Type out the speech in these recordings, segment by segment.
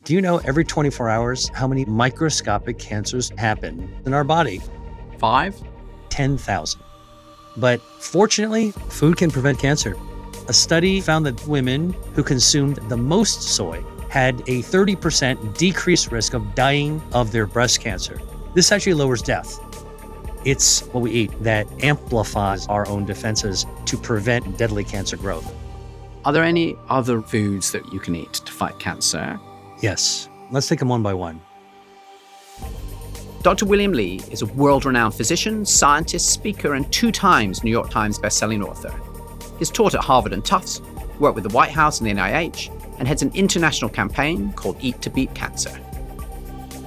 Do you know every 24 hours how many microscopic cancers happen in our body? 5? 10,000. But fortunately, food can prevent cancer. A study found that women who consumed the most soy had a 30% decreased risk of dying of their breast cancer. This actually lowers death. It's what we eat that amplifies our own defenses to prevent deadly cancer growth. Are there any other foods that you can eat to fight cancer? Yes. Let's take them one by one. Dr. William Li is a world-renowned physician, scientist, speaker, and 2 times New York Times bestselling author. He's taught at Harvard and Tufts, worked with the White House and the NIH, and heads an international campaign called Eat to Beat Cancer.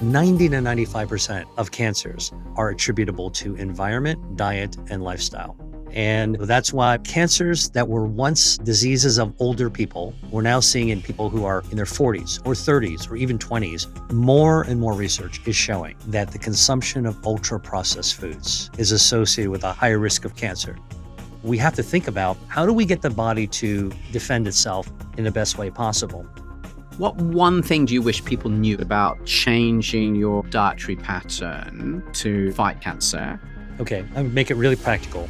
90 to 95% of cancers are attributable to environment, diet, and lifestyle. And that's why cancers that were once diseases of older people, we're now seeing in people who are in their 40s or 30s or even 20s. More and more research is showing that the consumption of ultra-processed foods is associated with a higher risk of cancer. We have to think about how do we get the body to defend itself in the best way possible. What one thing do you wish people knew about changing your dietary pattern to fight cancer? Okay, I would make it really practical.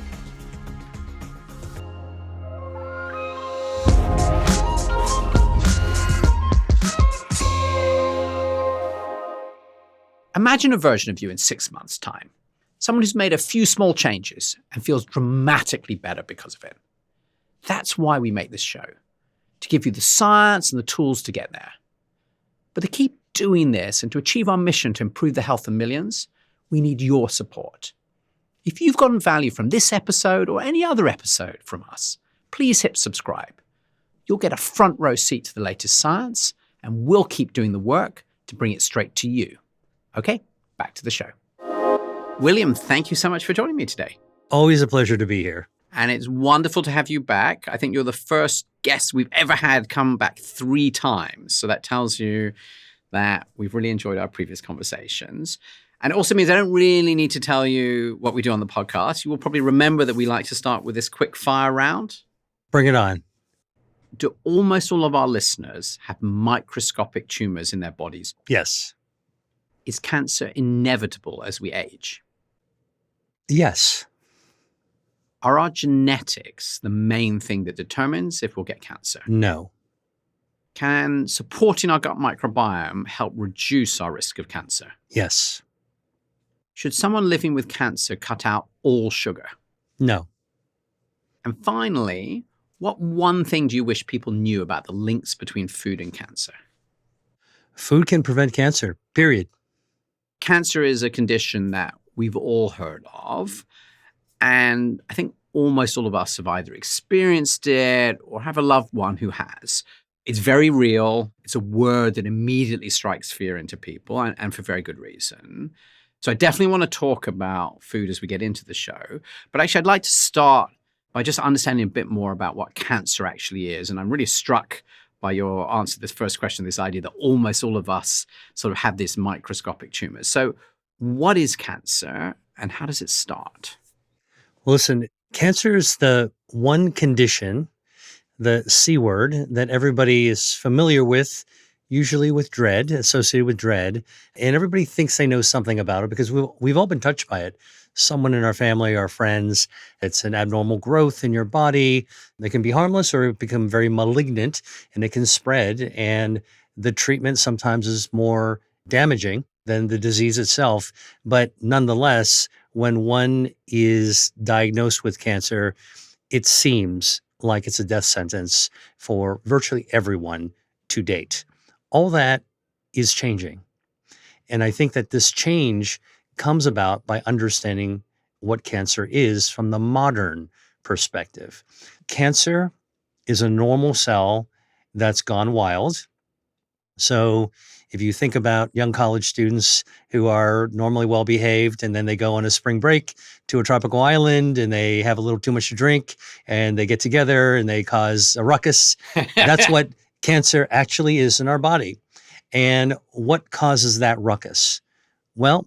Imagine a version of you in 6 months' time. Someone who's made a few small changes and feels dramatically better because of it. That's why we make this show, to give you the science and the tools to get there. But to keep doing this and to achieve our mission to improve the health of millions, we need your support. If you've gotten value from this episode or any other episode from us, please hit subscribe. You'll get a front row seat to the latest science, and we'll keep doing the work to bring it straight to you. Okay, back to the show. William, thank you so much for joining me today. Always a pleasure to be here. And it's wonderful to have you back. I think you're the first guest we've ever had come back 3 times. So that tells you that we've really enjoyed our previous conversations. And it also means I don't really need to tell you what we do on the podcast. You will probably remember that we like to start with this quick fire round. Bring it on. Do almost all of our listeners have microscopic tumours in their bodies? Yes. Is cancer inevitable as we age? Yes. Are our genetics the main thing that determines if we'll get cancer? No. Can supporting our gut microbiome help reduce our risk of cancer? Yes. Should someone living with cancer cut out all sugar? No. And finally, what one thing do you wish people knew about the links between food and cancer? Food can prevent cancer, period. Cancer is a condition that we've all heard of. And I think almost all of us have either experienced it or have a loved one who has. It's very real. It's a word that immediately strikes fear into people, and for very good reason. So I definitely want to talk about food as we get into the show. But actually, I'd like to start by just understanding a bit more about what cancer actually is. And I'm really struck by your answer to this first question, this idea that almost all of us sort of have this microscopic tumors. So what is cancer and how does it start? Well, listen, cancer is the one condition, the C word, that everybody is familiar with, usually with dread, associated with dread. And everybody thinks they know something about it because we've all been touched by it. Someone in our family, our friends, it's an abnormal growth in your body. They can be harmless or become very malignant and it can spread. And the treatment sometimes is more damaging than the disease itself. But nonetheless, when one is diagnosed with cancer, it seems like it's a death sentence for virtually everyone to date. All that is changing. And I think that this change comes about by understanding what cancer is from the modern perspective. Cancer is a normal cell that's gone wild. So if you think about young college students who are normally well-behaved and then they go on a spring break to a tropical island and they have a little too much to drink and they get together and they cause a ruckus, that's what cancer actually is in our body. And what causes that ruckus? Well,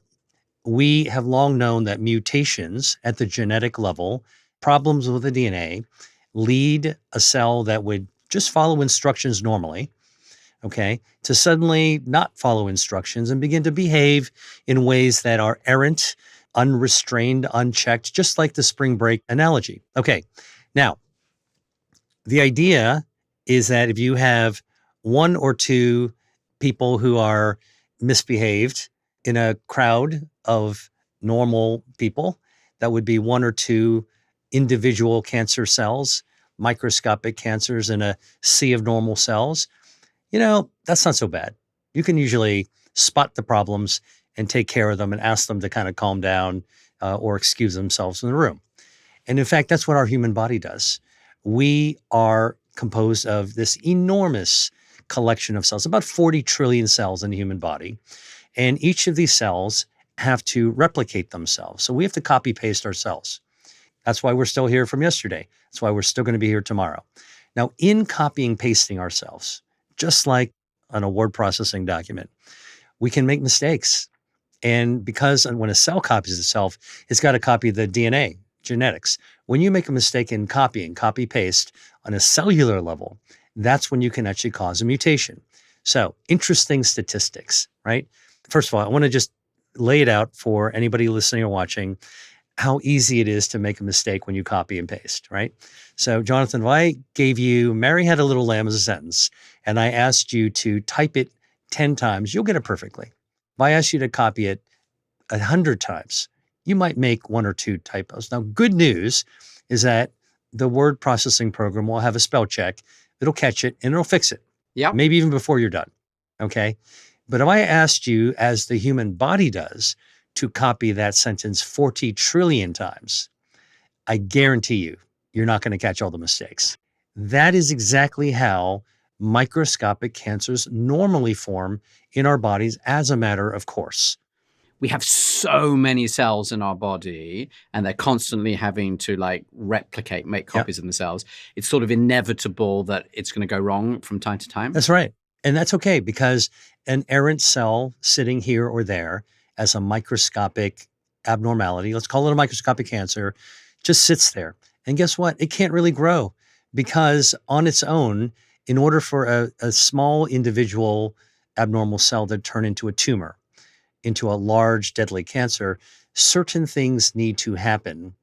we have long known that mutations at the genetic level, problems with the DNA, lead a cell that would just follow instructions normally okay, to suddenly not follow instructions and begin to behave in ways that are errant, unrestrained, unchecked, just like the spring break analogy. Okay, now the idea is that if you have one or two people who are misbehaved in a crowd of normal people, that would be one or two individual cancer cells, microscopic cancers in a sea of normal cells. That's not so bad. You can usually spot the problems and take care of them and ask them to kind of calm down or excuse themselves from the room. And in fact, that's what our human body does. We are composed of this enormous collection of cells, about 40 trillion cells in the human body. And each of these cells have to replicate themselves. So we have to copy paste our cells. That's why we're still here from yesterday. That's why we're still going to be here tomorrow. Now, in copying, pasting ourselves, just like an word processing document, we can make mistakes. And because when a cell copies itself, it's got to copy the DNA, genetics. When you make a mistake in copying, copy paste on a cellular level, that's when you can actually cause a mutation. So interesting statistics, right? First of all, I want to just lay it out for anybody listening or watching how easy it is to make a mistake when you copy and paste, right? So Jonathan, if I gave you Mary had a little lamb as a sentence and I asked you to type it 10 times, you'll get it perfectly. If I asked you to copy it 100 times, you might make one or two typos. Now, good news is that the word processing program will have a spell check. It'll catch it and it'll fix it. Yeah. Maybe even before you're done. Okay. But if I asked you, as the human body does, to copy that sentence 40 trillion times, I guarantee you're not going to catch all the mistakes. That is exactly how microscopic cancers normally form in our bodies as a matter of course. We have so many cells in our body and they're constantly having to replicate, make copies of themselves. It's sort of inevitable that it's going to go wrong from time to time. That's right. And that's okay, because an errant cell sitting here or there as a microscopic abnormality, let's call it a microscopic cancer, just sits there. And guess what? It can't really grow, because on its own, in order for a small individual abnormal cell to turn into a tumor, into a large deadly cancer, certain things need to happen.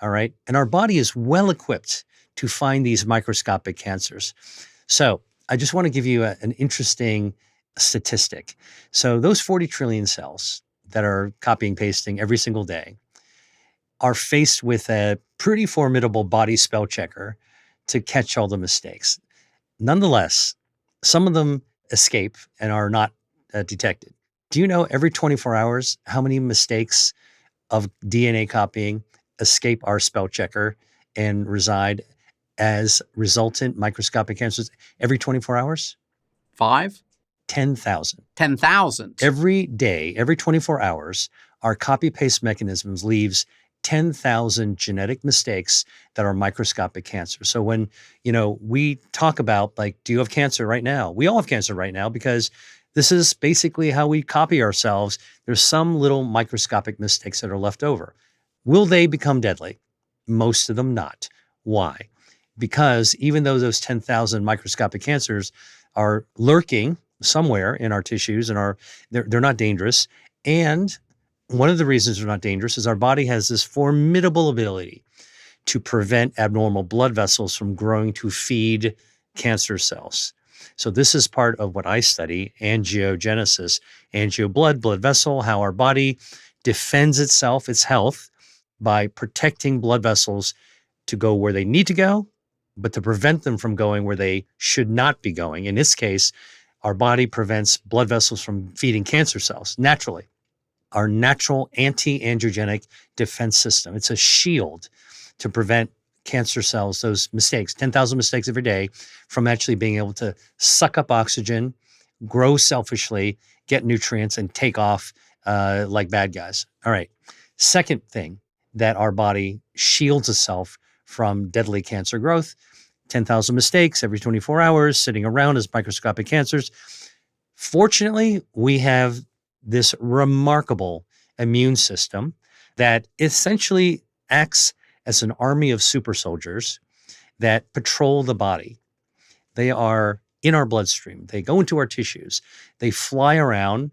All right. And our body is well equipped to find these microscopic cancers. So I just want to give you an interesting statistic. So those 40 trillion cells that are copying, pasting every single day are faced with a pretty formidable body spell checker to catch all the mistakes. Nonetheless, some of them escape and are not detected. Do you know every 24 hours how many mistakes of DNA copying escape our spell checker and reside as resultant microscopic cancers every 24 hours? 5? 10,000. 10,000. Every day, every 24 hours, our copy-paste mechanisms leaves 10,000 genetic mistakes that are microscopic cancers. So when, we talk about do you have cancer right now? We all have cancer right now because this is basically how we copy ourselves. There's some little microscopic mistakes that are left over. Will they become deadly? Most of them not. Why? Because even though those 10,000 microscopic cancers are lurking somewhere in our tissues and they're not dangerous. And one of the reasons they're not dangerous is our body has this formidable ability to prevent abnormal blood vessels from growing to feed cancer cells. So this is part of what I study, angiogenesis, blood vessel, how our body defends itself, its health, by protecting blood vessels to go where they need to go, but to prevent them from going where they should not be going. In this case, our body prevents blood vessels from feeding cancer cells naturally. Our natural anti-angiogenic defense system. It's a shield to prevent cancer cells, those mistakes, 10,000 mistakes every day, from actually being able to suck up oxygen, grow selfishly, get nutrients, and take off like bad guys. All right. Second thing that our body shields itself from deadly cancer growth, 10,000 mistakes every 24 hours sitting around as microscopic cancers. Fortunately, we have this remarkable immune system that essentially acts as an army of super soldiers that patrol the body. They are in our bloodstream. They go into our tissues. They fly around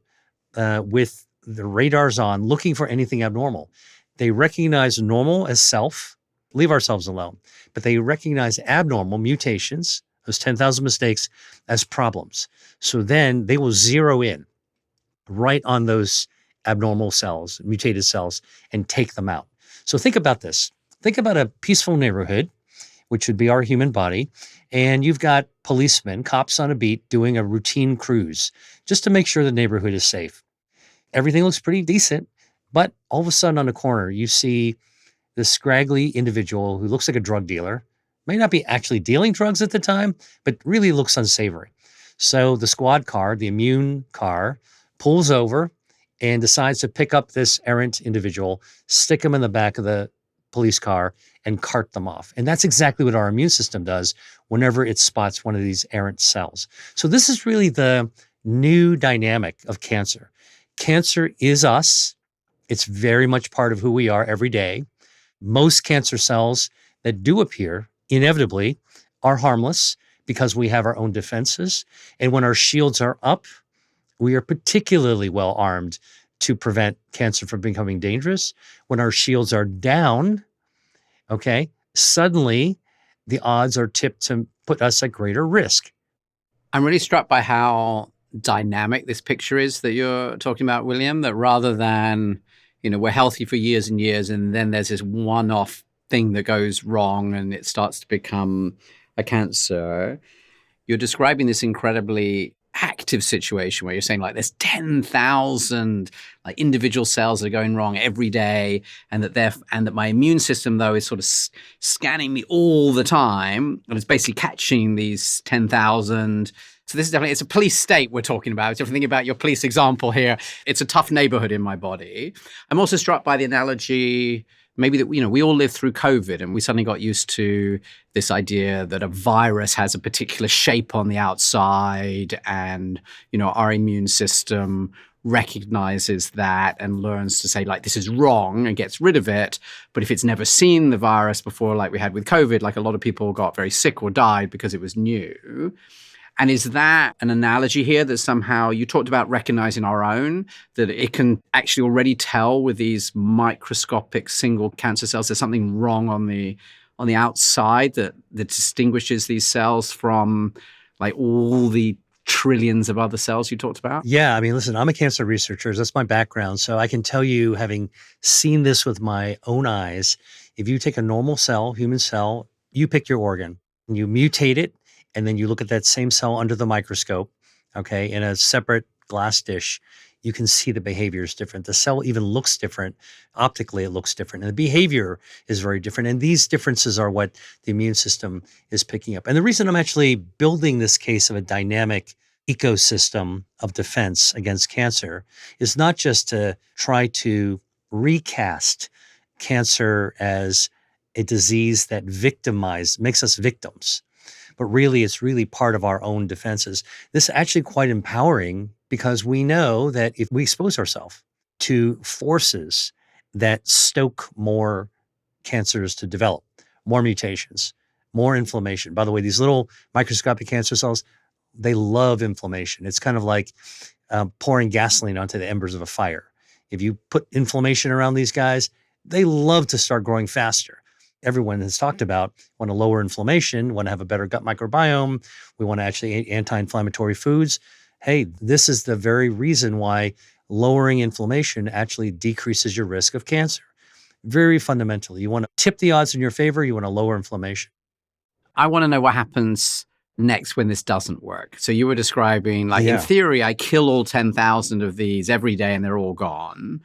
with the radars on, looking for anything abnormal. They recognize normal as self, leave ourselves alone, but they recognize abnormal mutations, those 10,000 mistakes, as problems. So then they will zero in right on those abnormal cells, mutated cells, and take them out. So think about this. Think about a peaceful neighborhood, which would be our human body, and you've got policemen, cops on a beat doing a routine cruise just to make sure the neighborhood is safe. Everything looks pretty decent, but all of a sudden on the corner, you see this scraggly individual who looks like a drug dealer, may not be actually dealing drugs at the time, but really looks unsavory. So the squad car, the immune car, pulls over and decides to pick up this errant individual, stick him in the back of the police car, and cart them off. And that's exactly what our immune system does whenever it spots one of these errant cells. So this is really the new dynamic of cancer. Cancer is us. It's very much part of who we are every day. Most cancer cells that do appear inevitably are harmless because we have our own defenses. And when our shields are up, we are particularly well armed to prevent cancer from becoming dangerous. When our shields are down, okay, suddenly the odds are tipped to put us at greater risk. I'm really struck by how dynamic this picture is that you're talking about, William, that rather than, we're healthy for years and years, and then there's this one-off thing that goes wrong and it starts to become a cancer. You're describing this incredibly active situation where you're saying like there's 10,000 like individual cells that are going wrong every day, and that my immune system though is sort of scanning me all the time, and it's basically catching these 10,000. So this is definitely, it's a police state we're talking about. So if you think about your police example here, it's a tough neighborhood in my body. I'm also struck by the analogy maybe that, we all lived through COVID and we suddenly got used to this idea that a virus has a particular shape on the outside, and, our immune system recognizes that and learns to say like, this is wrong, and gets rid of it. But if it's never seen the virus before, like we had with COVID, like a lot of people got very sick or died because it was new. And is that an analogy here that somehow you talked about recognizing our own, that it can actually already tell with these microscopic single cancer cells there's something wrong on the outside that distinguishes these cells from like all the trillions of other cells you talked about? Yeah, I mean, listen, I'm a cancer researcher. That's my background. So I can tell you, having seen this with my own eyes, if you take a normal cell, human cell, you pick your organ and you mutate it, and then you look at that same cell under the microscope, okay, in a separate glass dish, you can see the behavior is different. The cell even looks different. Optically, it looks different. And the behavior is very different. And these differences are what the immune system is picking up. And the reason I'm actually building this case of a dynamic ecosystem of defense against cancer is not just to try to recast cancer as a disease that makes us victims, but really it's really part of our own defenses. This is actually quite empowering because we know that if we expose ourselves to forces that stoke more cancers to develop, more mutations, more inflammation. By the way, these little microscopic cancer cells, they love inflammation. It's kind of like pouring gasoline onto the embers of a fire. If you put inflammation around these guys, they love to start growing faster. Everyone has talked about want to lower inflammation, want to have a better gut microbiome. We want to actually eat anti-inflammatory foods. Hey, this is the very reason why lowering inflammation actually decreases your risk of cancer. Very fundamentally, you want to tip the odds in your favor. You want to lower inflammation. I want to know what happens next when this doesn't work. So you were describing, like, in theory, I kill all 10,000 of these every day and they're all gone.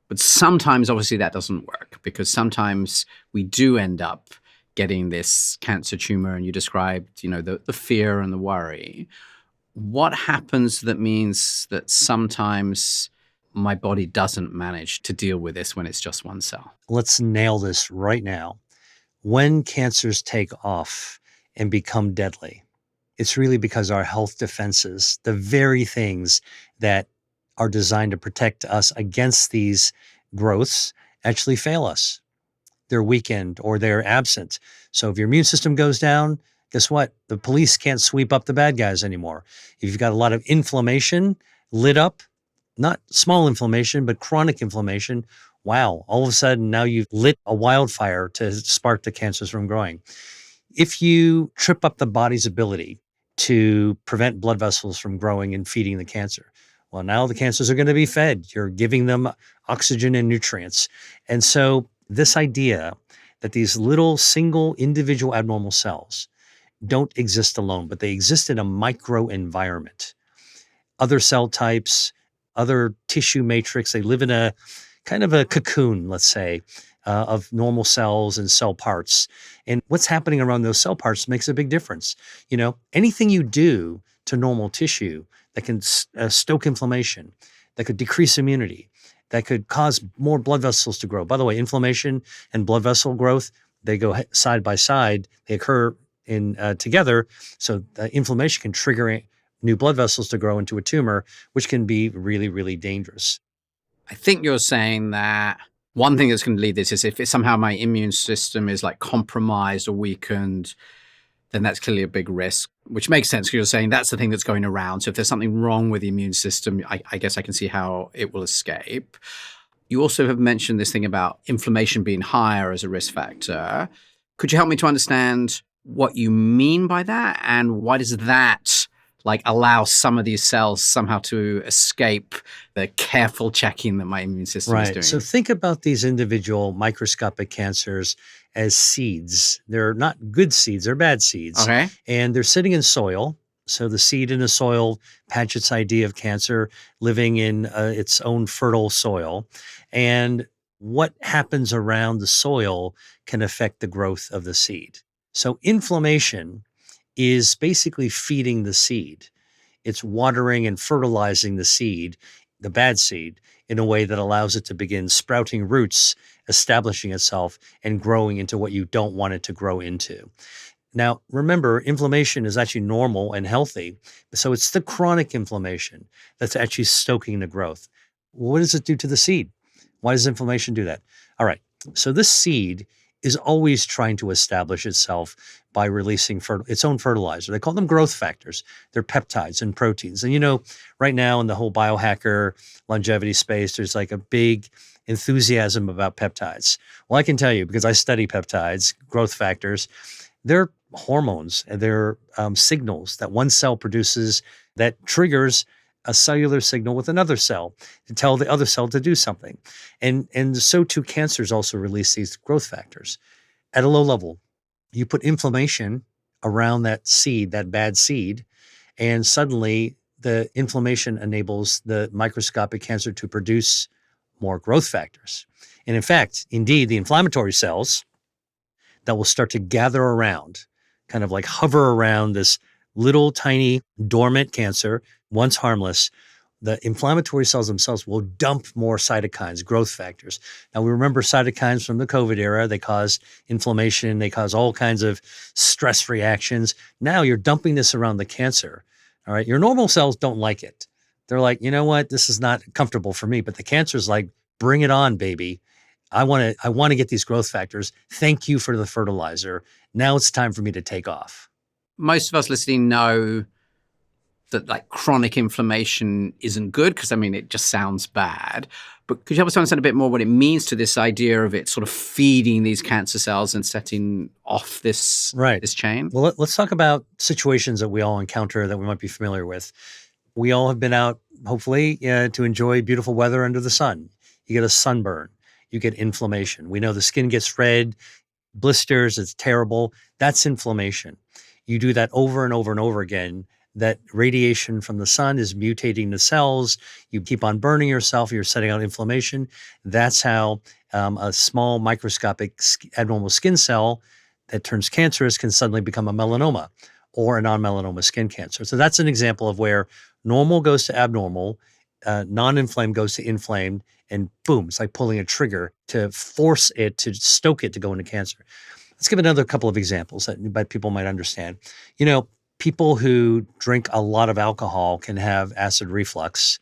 But sometimes, obviously, that doesn't work because sometimes we do end up getting this cancer tumor. And you described, the fear and the worry. What happens that means that sometimes my body doesn't manage to deal with this when it's just one cell? Let's nail this right now. When cancers take off and become deadly, it's really because our health defenses, the very things that are designed to protect us against these growths, actually fail us. They're weakened or they're absent. So if your immune system goes down, Guess what? The police can't sweep up the bad guys anymore. If you've got a lot of inflammation lit up, not small inflammation, but chronic inflammation, wow, all of a sudden now you've lit a wildfire to spark the cancers from growing. If you trip up the body's ability to prevent blood vessels from growing and feeding the cancer, well, now the cancers are going to be fed. You're giving them oxygen and nutrients. And so, this idea that these little single individual abnormal cells don't exist alone, but they exist in a microenvironment. Other cell types, other tissue matrix, they live in a kind of a cocoon, let's say, of normal cells and cell parts. And what's happening around those cell parts makes a big difference. Anything you do to normal tissue that can stoke inflammation, that could decrease immunity, that could cause more blood vessels to grow. By the way, inflammation and blood vessel growth, they go side by side. They occur in together. So inflammation can trigger new blood vessels to grow into a tumor, which can be really, really dangerous. I think you're saying that one thing that's going to lead this is if somehow my immune system is like compromised or weakened, then that's clearly a big risk, which makes sense because you're saying that's the thing that's going around. So if there's something wrong with the immune system, I guess I can see how it will escape. You also have mentioned this thing about inflammation being higher as a risk factor. Could you help me to understand what you mean by that? And why does that allow some of these cells somehow to escape the careful checking that my immune system is doing? So think about these individual microscopic cancers as seeds. They're not good seeds, they're bad seeds. Okay. And they're sitting in soil. So the seed in the soil patch its idea of cancer living in its own fertile soil. And what happens around the soil can affect the growth of the seed. So inflammation is basically feeding the seed. It's watering and fertilizing the seed, the bad seed, in a way that allows it to begin sprouting roots, establishing itself, and growing into what you don't want it to grow into. Now, remember, inflammation is actually normal and healthy. So it's the chronic inflammation that's actually stoking the growth. What does it do to the seed? Why does inflammation do that? All right. So this seed is always trying to establish itself by releasing its own fertilizer. They call them growth factors. They're peptides and proteins. And right now in the whole biohacker longevity space, there's like a big enthusiasm about peptides. Well, I can tell you, because I study peptides, growth factors, they're hormones and they're signals that one cell produces that triggers a cellular signal with another cell to tell the other cell to do something. And so too cancers also release these growth factors. At a low level, you put inflammation around that seed, that bad seed, and suddenly the inflammation enables the microscopic cancer to produce more growth factors. And in fact, indeed, the inflammatory cells that will start to gather around, kind of like hover around this little tiny dormant cancer, once harmless, the inflammatory cells themselves will dump more cytokines, growth factors. Now, we remember cytokines from the COVID era. They cause inflammation. They cause all kinds of stress reactions. Now you're dumping this around the cancer. All right. Your normal cells don't like it. They're like, you know what? This is not comfortable for me. But the cancer's like, bring it on, baby. I want to get these growth factors. Thank you for the fertilizer. Now it's time for me to take off. Most of us listening know that chronic inflammation isn't good because, it just sounds bad. But could you help us understand a bit more what it means to this idea of it sort of feeding these cancer cells and setting off this chain? Well, let's talk about situations that we all encounter that we might be familiar with. We all have been out, hopefully, to enjoy beautiful weather under the sun. You get a sunburn. You get inflammation. We know the skin gets red, blisters, it's terrible. That's inflammation. You do that over and over and over again. That radiation from the sun is mutating the cells. You keep on burning yourself. You're setting out inflammation. That's how a small microscopic abnormal skin cell that turns cancerous can suddenly become a melanoma or a non-melanoma skin cancer. So that's an example of where normal goes to abnormal, non-inflamed goes to inflamed, and boom, it's like pulling a trigger to force it, to stoke it to go into cancer. Let's give another couple of examples that people might understand. People who drink a lot of alcohol can have acid reflux.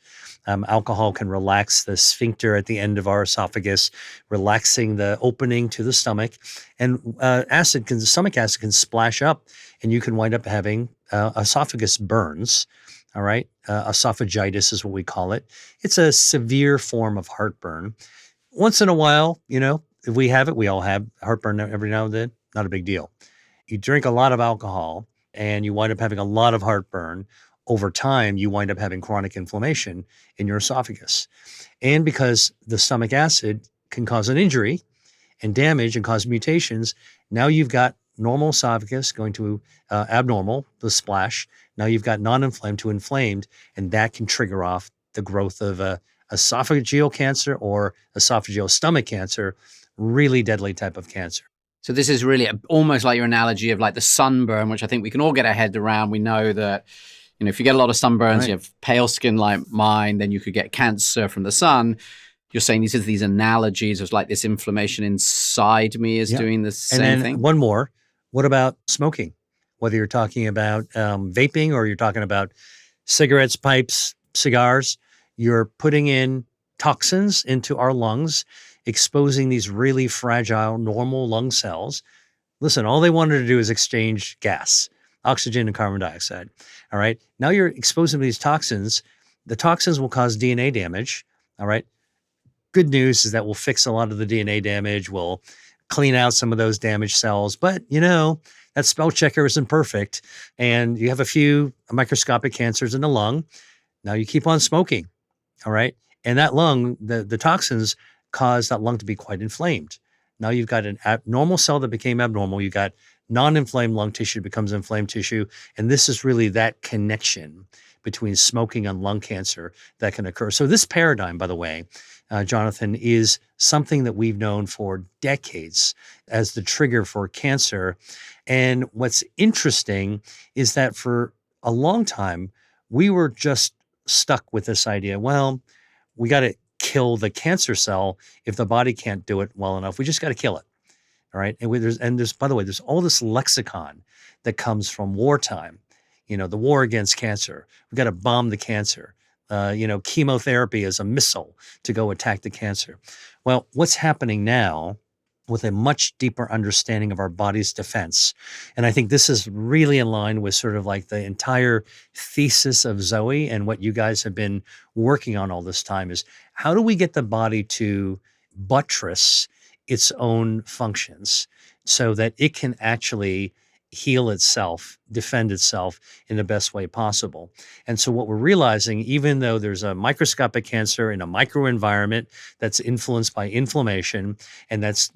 Alcohol can relax the sphincter at the end of our esophagus, relaxing the opening to the stomach. And stomach acid can splash up, and you can wind up having esophagus burns. All right. Esophagitis is what we call it. It's a severe form of heartburn. Once in a while, if we have it, we all have heartburn every now and then. Not a big deal. You drink a lot of alcohol and you wind up having a lot of heartburn. Over time, you wind up having chronic inflammation in your esophagus. And because the stomach acid can cause an injury and damage and cause mutations, now you've got normal esophagus going to abnormal, the splash. Now you've got non-inflamed to inflamed, and that can trigger off the growth of esophageal cancer or esophageal stomach cancer, really deadly type of cancer. So this is really almost like your analogy of like the sunburn, which I think we can all get our head around. We know that, if you get a lot of sunburns, Right. You have pale skin like mine, then you could get cancer from the sun. You're saying these analogies of like this inflammation inside me is doing the same And then thing? one more. What about smoking? Whether you're talking about vaping or you're talking about cigarettes, pipes, cigars, you're putting in toxins into our lungs, exposing these really fragile, normal lung cells. Listen, all they wanted to do is exchange gas, oxygen and carbon dioxide. All right. Now you're exposing these toxins. The toxins will cause DNA damage. All right. Good news is that we'll fix a lot of the DNA damage. We'll clean out some of those damaged cells. But, that spell checker isn't perfect. And you have a few microscopic cancers in the lung. Now you keep on smoking. All right. And that lung, the toxins cause that lung to be quite inflamed. Now you've got an abnormal cell that became abnormal. You've got non-inflamed lung tissue becomes inflamed tissue. And this is really that connection between smoking and lung cancer that can occur. So this paradigm, by the way, Jonathan, is something that we've known for decades as the trigger for cancer. And what's interesting is that for a long time, we were just stuck with this idea. Well, we got to kill the cancer cell if the body can't do it well enough. We just got to kill it. All right. And there's, by the way, there's all this lexicon that comes from wartime. The war against cancer. We've got to bomb the cancer. Chemotherapy is a missile to go attack the cancer. Well, what's happening now with a much deeper understanding of our body's defense, and I think this is really in line with sort of like the entire thesis of Zoe and what you guys have been working on all this time, is how do we get the body to buttress its own functions so that it can actually heal itself, defend itself in the best way possible. And so what we're realizing, even though there's a microscopic cancer in a microenvironment that's influenced by inflammation, and that's,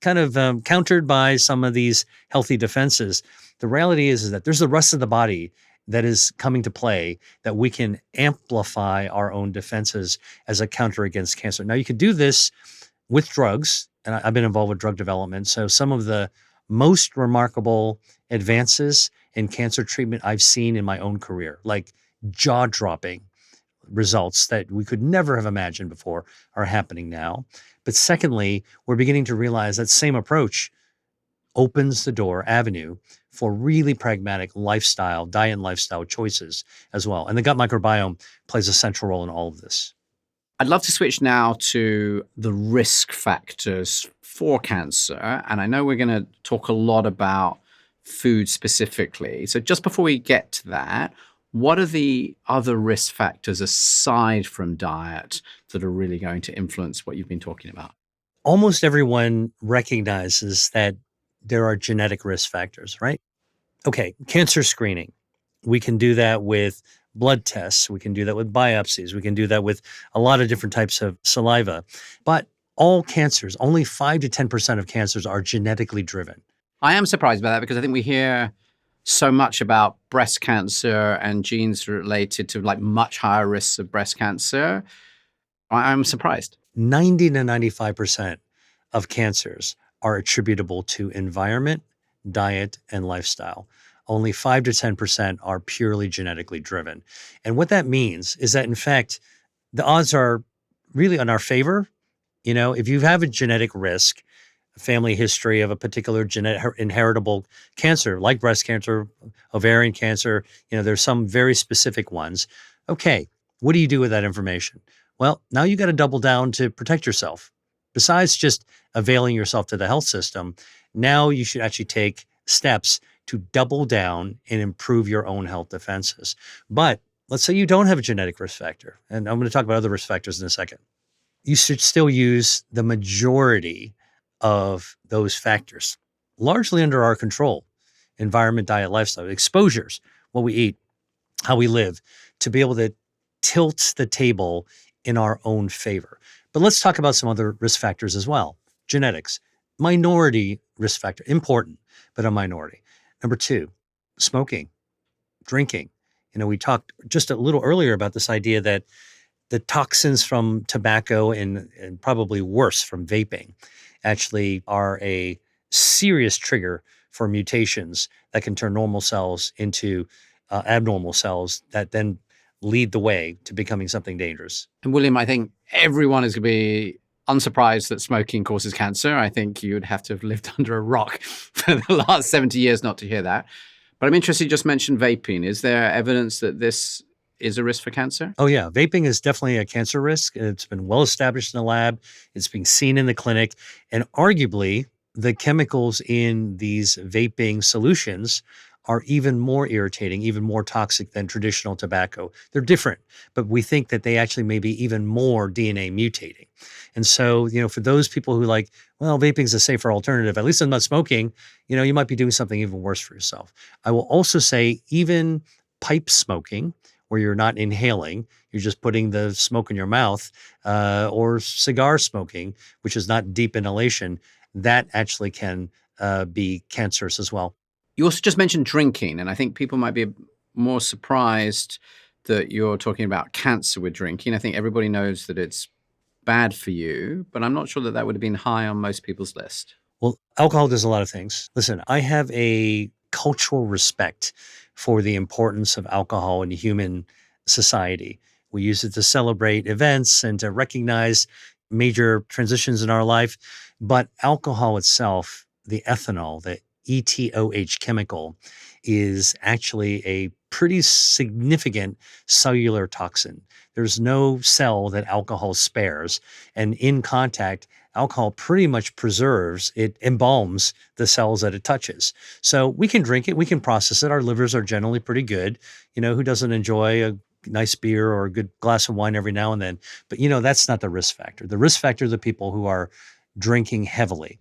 kind of countered by some of these healthy defenses, the reality is that there's the rest of the body that is coming to play that we can amplify our own defenses as a counter against cancer. Now, you could do this with drugs, and I've been involved with drug development. So some of the most remarkable advances in cancer treatment I've seen in my own career, like jaw-dropping results that we could never have imagined before, are happening now. But secondly, we're beginning to realize that same approach opens the avenue for really pragmatic diet and lifestyle choices as well. And the gut microbiome plays a central role in all of this. I'd love to switch now to the risk factors for cancer. And I know we're going to talk a lot about food specifically. So just before we get to that, what are the other risk factors aside from diet that are really going to influence what you've been talking about? Almost everyone recognizes that there are genetic risk factors, right? Okay, cancer screening. We can do that with blood tests. We can do that with biopsies. We can do that with a lot of different types of saliva. But all cancers, only 5 to 10% of cancers are genetically driven. I am surprised by that because I think we hear so much about breast cancer and genes related to like much higher risks of breast cancer. I'm surprised. 90 to 95% of cancers are attributable to environment, diet, and lifestyle. Only 5 to 10% are purely genetically driven. And what that means is that, in fact, the odds are really in our favor. If you have a genetic risk, family history of a particular genetic inheritable cancer, like breast cancer, ovarian cancer. There's some very specific ones. Okay, what do you do with that information? Well, now you got to double down to protect yourself. Besides just availing yourself to the health system, now you should actually take steps to double down and improve your own health defenses. But let's say you don't have a genetic risk factor, and I'm going to talk about other risk factors in a second. You should still use the majority of those factors, largely under our control: environment, diet, lifestyle, exposures, what we eat, how we live, to be able to tilt the table in our own favor. But let's talk about some other risk factors as well. Genetics, minority risk factor, important, but a minority. Number two, smoking, drinking. We talked just a little earlier about this idea that the toxins from tobacco and probably worse from vaping actually are a serious trigger for mutations that can turn normal cells into abnormal cells that then lead the way to becoming something dangerous. And William, I think everyone is going to be unsurprised that smoking causes cancer. I think you'd have to have lived under a rock for the last 70 years not to hear that. But I'm interested, you just mentioned vaping. Is there evidence that this is a risk for cancer? Oh, yeah. Vaping is definitely a cancer risk. It's been well established in the lab. It's being seen in the clinic. And arguably, the chemicals in these vaping solutions are even more irritating, even more toxic than traditional tobacco. They're different, but we think that they actually may be even more DNA mutating. And so, for those people who vaping is a safer alternative, at least I'm not smoking, you might be doing something even worse for yourself. I will also say even pipe smoking, where you're not inhaling, you're just putting the smoke in your mouth, or cigar smoking, which is not deep inhalation, that actually can be cancerous as well. You also just mentioned drinking, and I think people might be more surprised that you're talking about cancer with drinking. I think everybody knows that it's bad for you, but I'm not sure that would have been high on most people's list. Well, alcohol does a lot of things. Listen, I have a cultural respect for the importance of alcohol in human society. We use it to celebrate events and to recognize major transitions in our life. But alcohol itself, the ethanol, the ETOH chemical, is actually a pretty significant cellular toxin. There's no cell that alcohol spares. And in contact, alcohol pretty much preserves, it embalms the cells that it touches. So we can drink it, we can process it. Our livers are generally pretty good. Who doesn't enjoy a nice beer or a good glass of wine every now and then? But that's not the risk factor. The risk factor are the people who are drinking heavily.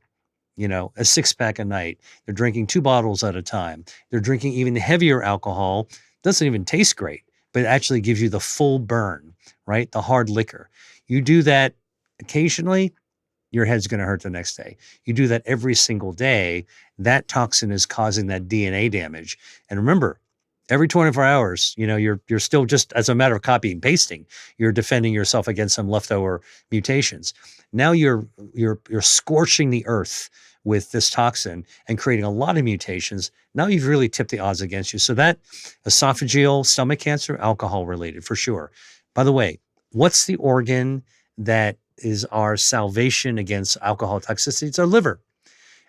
A 6-pack a night. They're drinking 2 bottles at a time. They're drinking even heavier alcohol. Doesn't even taste great, but it actually gives you the full burn, right? The hard liquor. You do that occasionally, your head's going to hurt the next day. You do that every single day, that toxin is causing that DNA damage. And remember, every 24 hours, you're still, just as a matter of copy and pasting, you're defending yourself against some leftover mutations. Now you're scorching the earth with this toxin and creating a lot of mutations. Now you've really tipped the odds against you. So that esophageal stomach cancer, alcohol related for sure. By the way, what's the organ that is our salvation against alcohol toxicity? It's our liver.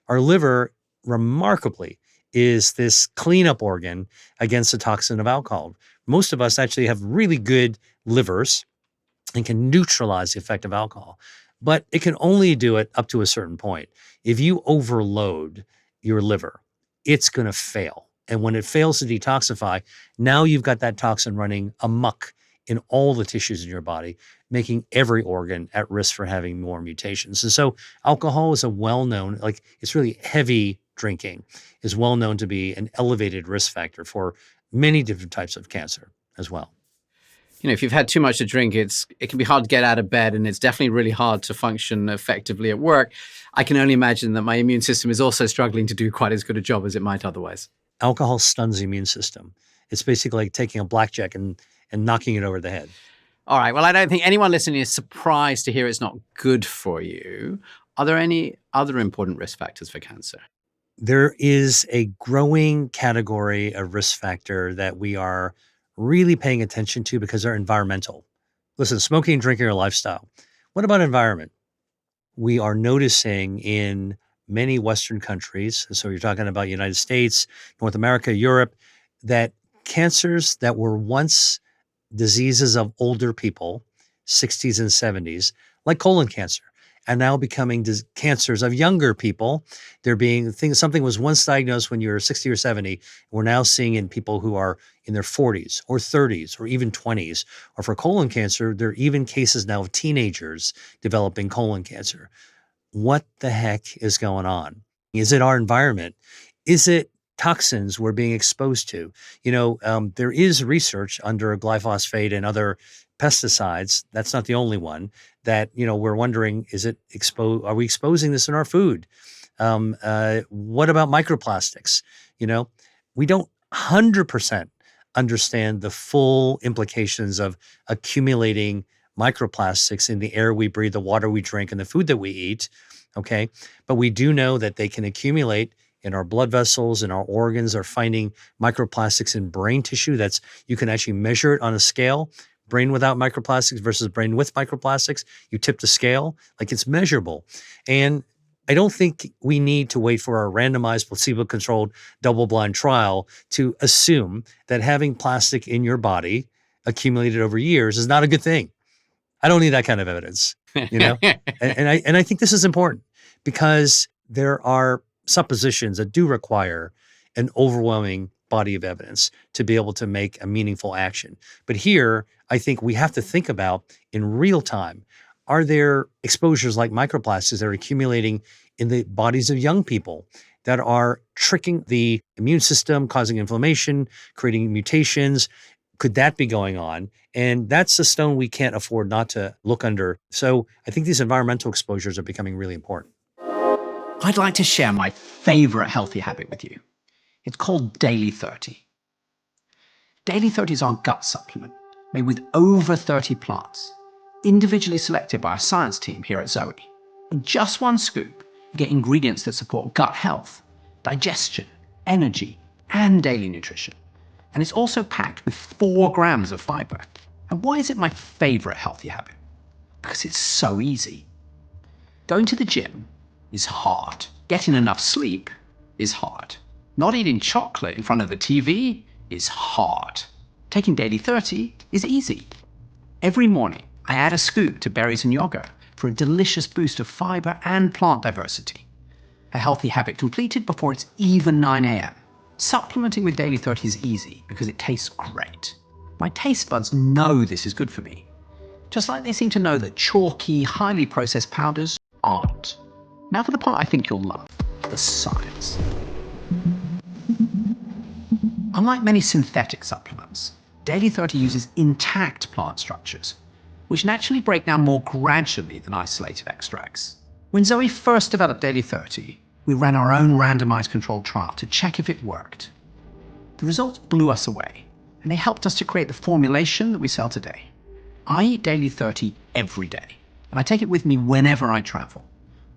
Our liver, remarkably, is this cleanup organ against the toxin of alcohol. Most of us actually have really good livers and can neutralize the effect of alcohol, but it can only do it up to a certain point. If you overload your liver, it's going to fail. And when it fails to detoxify, now you've got that toxin running amok in all the tissues in your body, making every organ at risk for having more mutations. And so alcohol is a well-known, it's really heavy drinking, is well known to be an elevated risk factor for many different types of cancer as well. If you've had too much to drink, it can be hard to get out of bed, and it's definitely really hard to function effectively at work. I can only imagine that my immune system is also struggling to do quite as good a job as it might otherwise. Alcohol stuns the immune system. It's basically like taking a blackjack and knocking it over the head. All right. Well, I don't think anyone listening is surprised to hear it's not good for you. Are there any other important risk factors for cancer? There is a growing category of risk factor that we are really paying attention to because they're environmental. Listen, smoking, drinking, or lifestyle. What about environment? We are noticing in many Western countries, so you're talking about United States, North America, Europe, that cancers that were once diseases of older people, 60s and 70s, like colon cancer, are now becoming cancers of younger people. They're being things, something was once diagnosed when you were 60 or 70. We're now seeing in people who are in their 40s or 30s or even 20s. Or for colon cancer, there are even cases now of teenagers developing colon cancer. What the heck is going on? Is it our environment? Is it toxins we're being exposed to? There is research under glyphosate and other pesticides. That's not the only one that, we're wondering, are we exposing this in our food? What about microplastics? We don't 100% understand the full implications of accumulating microplastics in the air we breathe, the water we drink, and the food that we eat. Okay. But we do know that they can accumulate in our blood vessels, and our organs are finding microplastics in brain tissue. You can actually measure it on a scale, brain without microplastics versus brain with microplastics. You tip the scale, like it's measurable. And I don't think we need to wait for a randomized, placebo-controlled, double-blind trial to assume that having plastic in your body accumulated over years is not a good thing. I don't need that kind of evidence, and I think this is important because there are suppositions that do require an overwhelming body of evidence to be able to make a meaningful action. But here, I think we have to think about in real time, are there exposures like microplastics that are accumulating in the bodies of young people that are tricking the immune system, causing inflammation, creating mutations? Could that be going on? And that's a stone we can't afford not to look under. So I think these environmental exposures are becoming really important. I'd like to share my favorite healthy habit with you. It's called Daily 30. Daily 30 is our gut supplement made with over 30 plants, individually selected by our science team here at Zoe. In just one scoop, you get ingredients that support gut health, digestion, energy, and daily nutrition. And it's also packed with 4 grams of fiber. And why is it my favorite healthy habit? Because it's so easy. Going to the gym is hard. Getting enough sleep is hard. Not eating chocolate in front of the TV is hard. Taking Daily 30 is easy. Every morning, I add a scoop to berries and yogurt for a delicious boost of fiber and plant diversity. A healthy habit completed before it's even 9 a.m. Supplementing with Daily 30 is easy because it tastes great. My taste buds know this is good for me, just like they seem to know that chalky, highly processed powders aren't. Now for the part I think you'll love, the science. Unlike many synthetic supplements, Daily 30 uses intact plant structures, which naturally break down more gradually than isolated extracts. When Zoe first developed Daily 30, we ran our own randomized controlled trial to check if it worked. The results blew us away, and they helped us to create the formulation that we sell today. I eat Daily 30 every day, and I take it with me whenever I travel,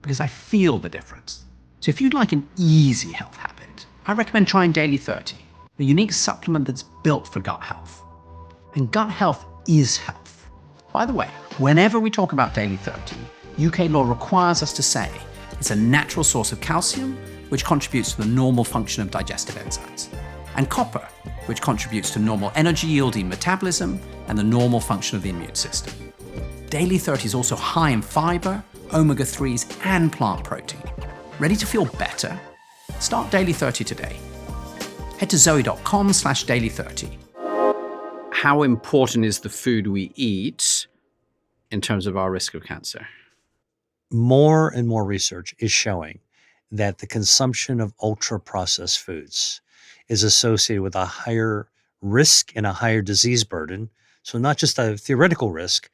because I feel the difference. So if you'd like an easy health habit, I recommend trying Daily 30, a unique supplement that's built for gut health. And gut health is health. By the way, whenever we talk about Daily 30, UK law requires us to say it's a natural source of calcium, which contributes to the normal function of digestive enzymes, and copper, which contributes to normal energy-yielding metabolism and the normal function of the immune system. Daily 30 is also high in fiber, omega-3s, and plant protein. Ready to feel better? Start Daily 30 today. Head to zoe.com/daily30. How important is the food we eat in terms of our risk of cancer? More and more research is showing that the consumption of ultra-processed foods is associated with a higher risk and a higher disease burden. So not just a theoretical risk,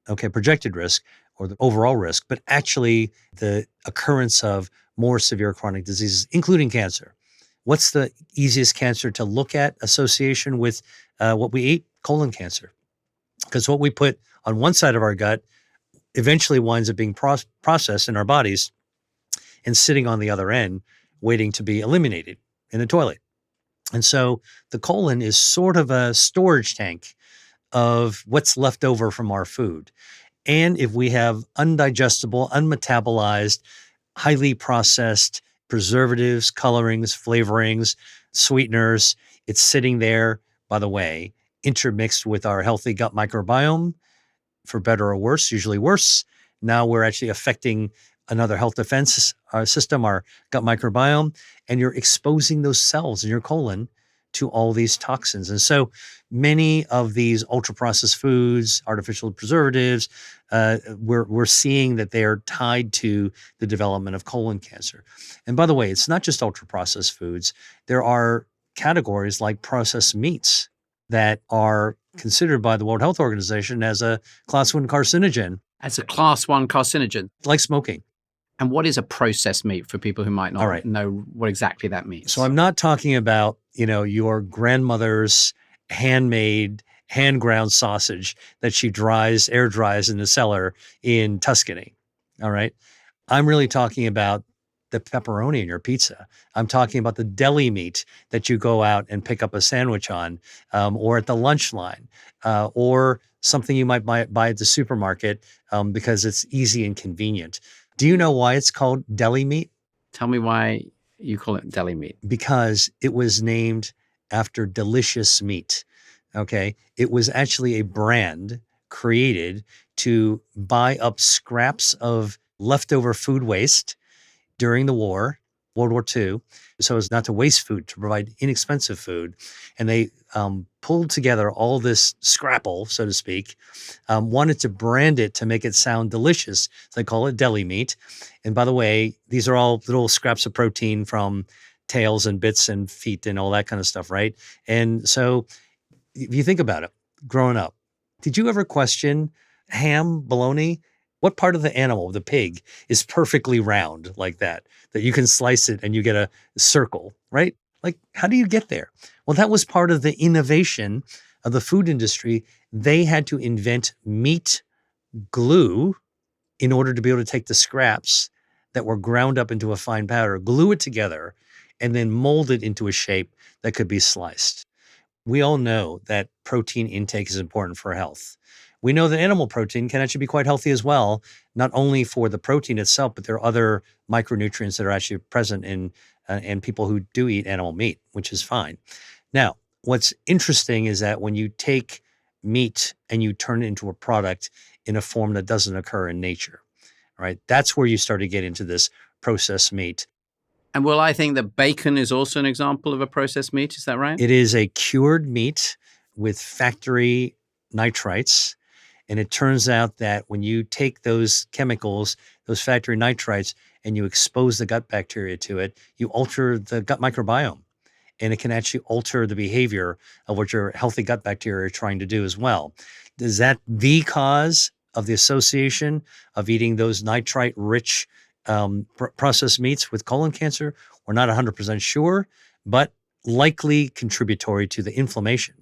projected risk or the overall risk, but actually the occurrence of more severe chronic diseases, including cancer. What's the easiest cancer to look at association with what we eat? Colon cancer. Because what we put on one side of our gut eventually winds up being processed in our bodies and sitting on the other end, waiting to be eliminated in the toilet. And so the colon is sort of a storage tank of what's left over from our food. And if we have undigestible, unmetabolized, highly processed preservatives, colorings, flavorings, sweeteners. It's sitting there, by the way, intermixed with our healthy gut microbiome, for better or worse, usually worse. Now we're actually affecting another health defense system, our gut microbiome, and you're exposing those cells in your colon to all these toxins. And so many of these ultra processed foods, artificial preservatives, we're seeing that they are tied to the development of colon cancer. And by the way, it's not just ultra processed foods. There are categories like processed meats that are considered by the World Health Organization as a class 1 carcinogen, As a class 1 carcinogen. like smoking. And what is a processed meat for people who might not know what exactly that means? So I'm not talking about, your grandmother's handmade, hand-ground sausage that she air dries in the cellar in Tuscany. All right. I'm really talking about the pepperoni in your pizza. I'm talking about the deli meat that you go out and pick up a sandwich on, or at the lunch line, or something you might buy at the supermarket because it's easy and convenient. Do you know why it's called deli meat? Tell me why you call it deli meat. Because it was named after delicious meat. Okay. It was actually a brand created to buy up scraps of leftover food waste during the war, World War II, so as not to waste food, to provide inexpensive food. And they pulled together all this scrapple, so to speak, wanted to brand it to make it sound delicious. So they call it deli meat. And by the way, these are all little scraps of protein from tails and bits and feet and all that kind of stuff, right? And so if you think about it, growing up, did you ever question ham, bologna? What part of the animal, the pig, is perfectly round like that you can slice it and you get a circle, right? Like, how do you get there? Well, that was part of the innovation of the food industry. They had to invent meat glue in order to be able to take the scraps that were ground up into a fine powder, glue it together, and then mold it into a shape that could be sliced. We all know that protein intake is important for health. We know that animal protein can actually be quite healthy as well, not only for the protein itself, but there are other micronutrients that are actually present in people who do eat animal meat, which is fine. Now, what's interesting is that when you take meat and you turn it into a product in a form that doesn't occur in nature, right? That's where you start to get into this processed meat. And well, I think that bacon is also an example of a processed meat. Is that right? It is a cured meat with factory nitrites. And it turns out that when you take those chemicals, those factory nitrites, and you expose the gut bacteria to it, you alter the gut microbiome. And it can actually alter the behavior of what your healthy gut bacteria are trying to do as well. Is that the cause of the association of eating those nitrite-rich processed meats with colon cancer? We're not 100% sure, but likely contributory to the inflammation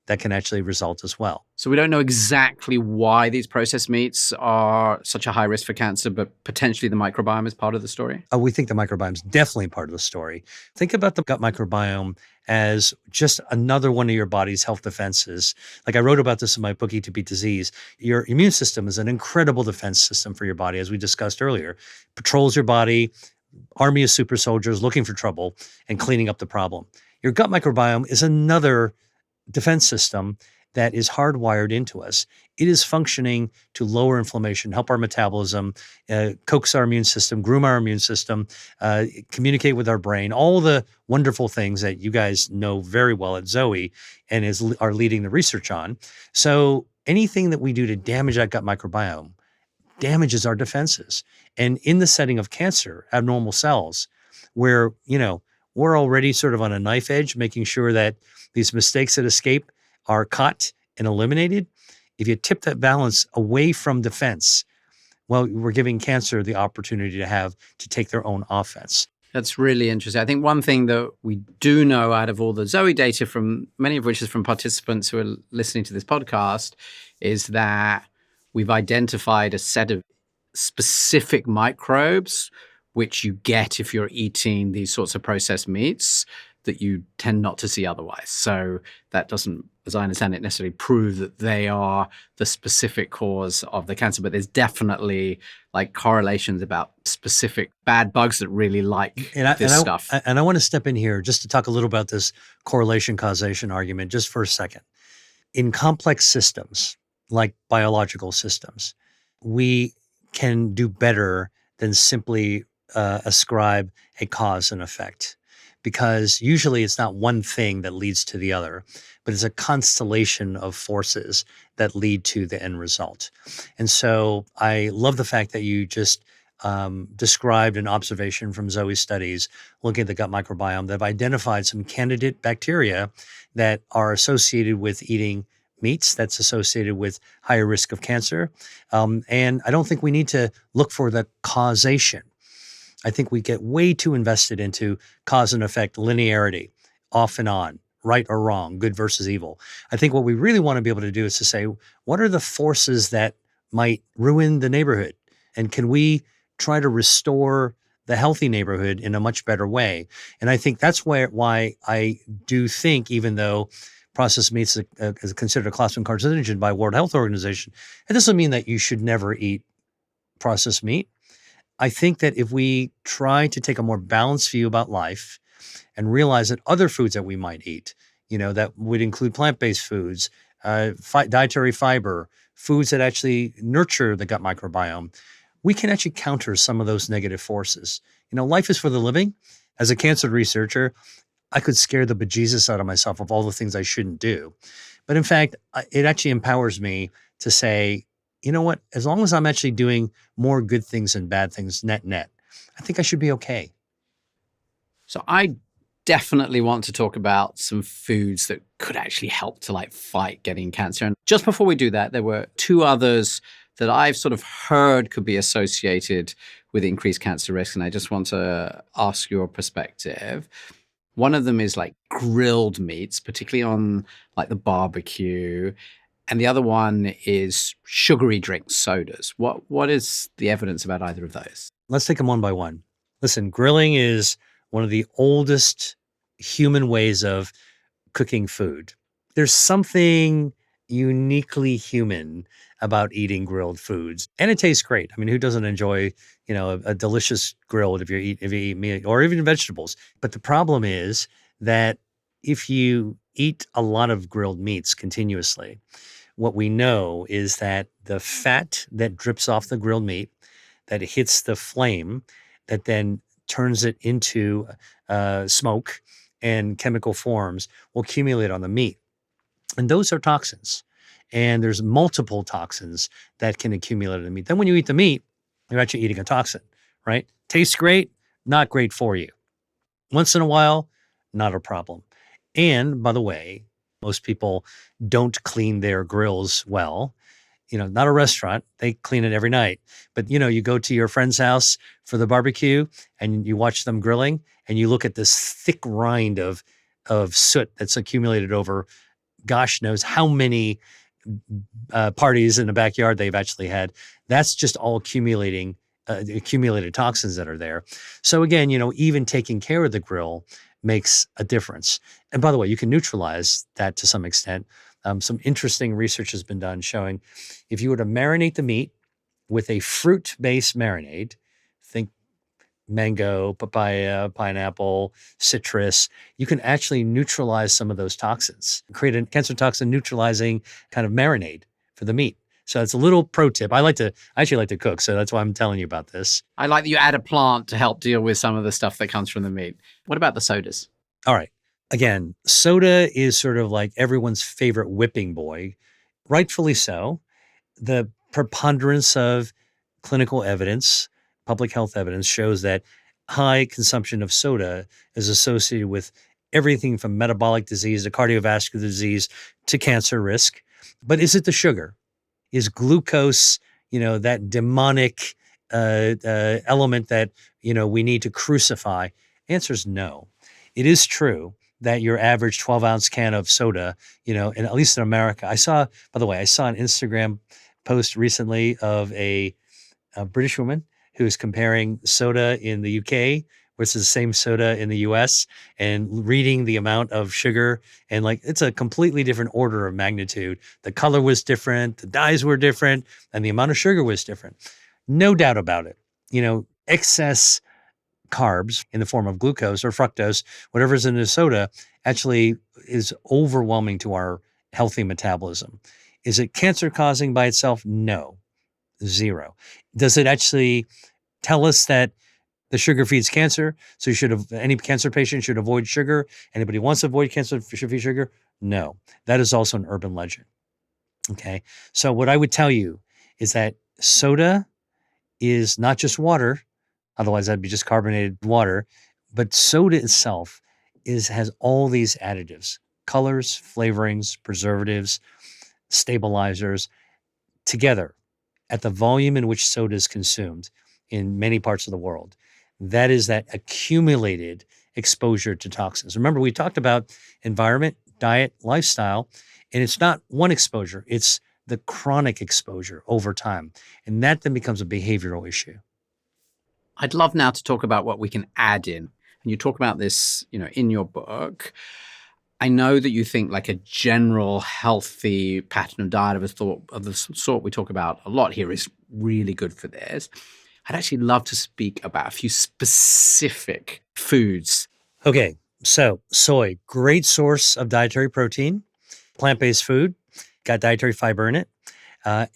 that can actually result as well. So we don't know exactly why these processed meats are such a high risk for cancer, but potentially the microbiome is part of the story? We think the microbiome is definitely part of the story. Think about the gut microbiome as just another one of your body's health defenses. Like I wrote about this in my book, Eat to Beat Disease. Your immune system is an incredible defense system for your body, as we discussed earlier. Patrols your body, army of super soldiers looking for trouble and cleaning up the problem. Your gut microbiome is another defense system that is hardwired into us. It is functioning to lower inflammation, help our metabolism, coax our immune system, groom our immune system, communicate with our brain, all the wonderful things that you guys know very well at Zoe and are leading the research on. So anything that we do to damage that gut microbiome damages our defenses. And in the setting of cancer, abnormal cells, where, we're already sort of on a knife edge, making sure that these mistakes that escape are caught and eliminated. If you tip that balance away from defense, well, we're giving cancer the opportunity to take their own offense. That's really interesting. I think one thing that we do know out of all the Zoe data, from many of which is from participants who are listening to this podcast, is that we've identified a set of specific microbes which you get if you're eating these sorts of processed meats that you tend not to see otherwise. So that doesn't as I understand it, necessarily prove that they are the specific cause of the cancer, but there's definitely like correlations about specific bad bugs that really like this stuff. And I want to step in here just to talk a little about this correlation causation argument just for a second. In complex systems, like biological systems, we can do better than simply ascribe a cause and effect, because usually it's not one thing that leads to the other, but it's a constellation of forces that lead to the end result. And so I love the fact that you just described an observation from Zoe's studies looking at the gut microbiome that have identified some candidate bacteria that are associated with eating meats, that's associated with higher risk of cancer. And I don't think we need to look for the causation. I think we get way too invested into cause and effect, linearity, off and on, right or wrong, good versus evil. I think what we really want to be able to do is to say, what are the forces that might ruin the neighborhood? And can we try to restore the healthy neighborhood in a much better way? And I think that's why I do think, even though processed meats is considered a class 1 carcinogen by World Health Organization, it doesn't mean that you should never eat processed meat. I think that if we try to take a more balanced view about life and realize that other foods that we might eat, that would include plant-based foods, dietary fiber, foods that actually nurture the gut microbiome, we can actually counter some of those negative forces. Life is for the living. As a cancer researcher, I could scare the bejesus out of myself of all the things I shouldn't do. But in fact, it actually empowers me to say, you know what, as long as I'm actually doing more good things than bad things, net, I think I should be okay. So I definitely want to talk about some foods that could actually help to fight getting cancer. And just before we do that, there were 2 others that I've sort of heard could be associated with increased cancer risk. And I just want to ask your perspective. One of them is grilled meats, particularly on the barbecue. And the other one is sugary drinks, sodas. What is the evidence about either of those? Let's take them one by one. Listen, grilling is one of the oldest human ways of cooking food. There's something uniquely human about eating grilled foods, and it tastes great. I mean, who doesn't enjoy, a delicious grilled if you eat meat or even vegetables? But the problem is that if you eat a lot of grilled meats continuously, what we know is that the fat that drips off the grilled meat, that hits the flame, that then turns it into smoke and chemical forms, will accumulate on the meat. And those are toxins. And there's multiple toxins that can accumulate in the meat. Then when you eat the meat, you're actually eating a toxin, right? Tastes great, not great for you. Once in a while, not a problem. And by the way, most people don't clean their grills well. Not a restaurant. They clean it every night. But, you go to your friend's house for the barbecue and you watch them grilling and you look at this thick rind of soot that's accumulated over gosh knows how many parties in the backyard they've actually had. That's just all accumulated toxins that are there. So again, even taking care of the grill makes a difference. And by the way, you can neutralize that to some extent. Some interesting research has been done showing if you were to marinate the meat with a fruit-based marinade, think mango, papaya, pineapple, citrus, you can actually neutralize some of those toxins, create a cancer toxin neutralizing kind of marinade for the meat. So it's a little pro tip. I actually like to cook, so that's why I'm telling you about this. I like that you add a plant to help deal with some of the stuff that comes from the meat. What about the sodas? All right. Again, soda is sort of like everyone's favorite whipping boy, rightfully so. The preponderance of clinical evidence, public health evidence, shows that high consumption of soda is associated with everything from metabolic disease to cardiovascular disease to cancer risk. But is it the sugar? Is glucose, that demonic element that, we need to crucify? Answer is no. It is true that your average 12-ounce can of soda, and at least in America, I saw an Instagram post recently of a British woman who is comparing soda in the UK which is the same soda in the US, and reading the amount of sugar, and like it's a completely different order of magnitude. The color was different, the dyes were different, and the amount of sugar was different. No doubt about it. Excess carbs in the form of glucose or fructose, whatever's in the soda, actually is overwhelming to our healthy metabolism. Is it cancer causing by itself? No, zero. Does it actually tell us that the sugar feeds cancer? So any cancer patient should avoid sugar. Anybody wants to avoid cancer should feed sugar? No, that is also an urban legend. Okay. So what I would tell you is that soda is not just water. Otherwise that'd be just carbonated water. But soda itself has all these additives, colors, flavorings, preservatives, stabilizers together at the volume in which soda is consumed in many parts of the world. That is that accumulated exposure to toxins. Remember, we talked about environment, diet, lifestyle, and it's not one exposure, it's the chronic exposure over time. And that then becomes a behavioral issue. I'd love now to talk about what we can add in. And you talk about this, in your book. I know that you think like a general healthy pattern of diet of the sort we talk about a lot here is really good for this. I'd actually love to speak about a few specific foods. Okay, so soy, great source of dietary protein, plant-based food, got dietary fiber in it,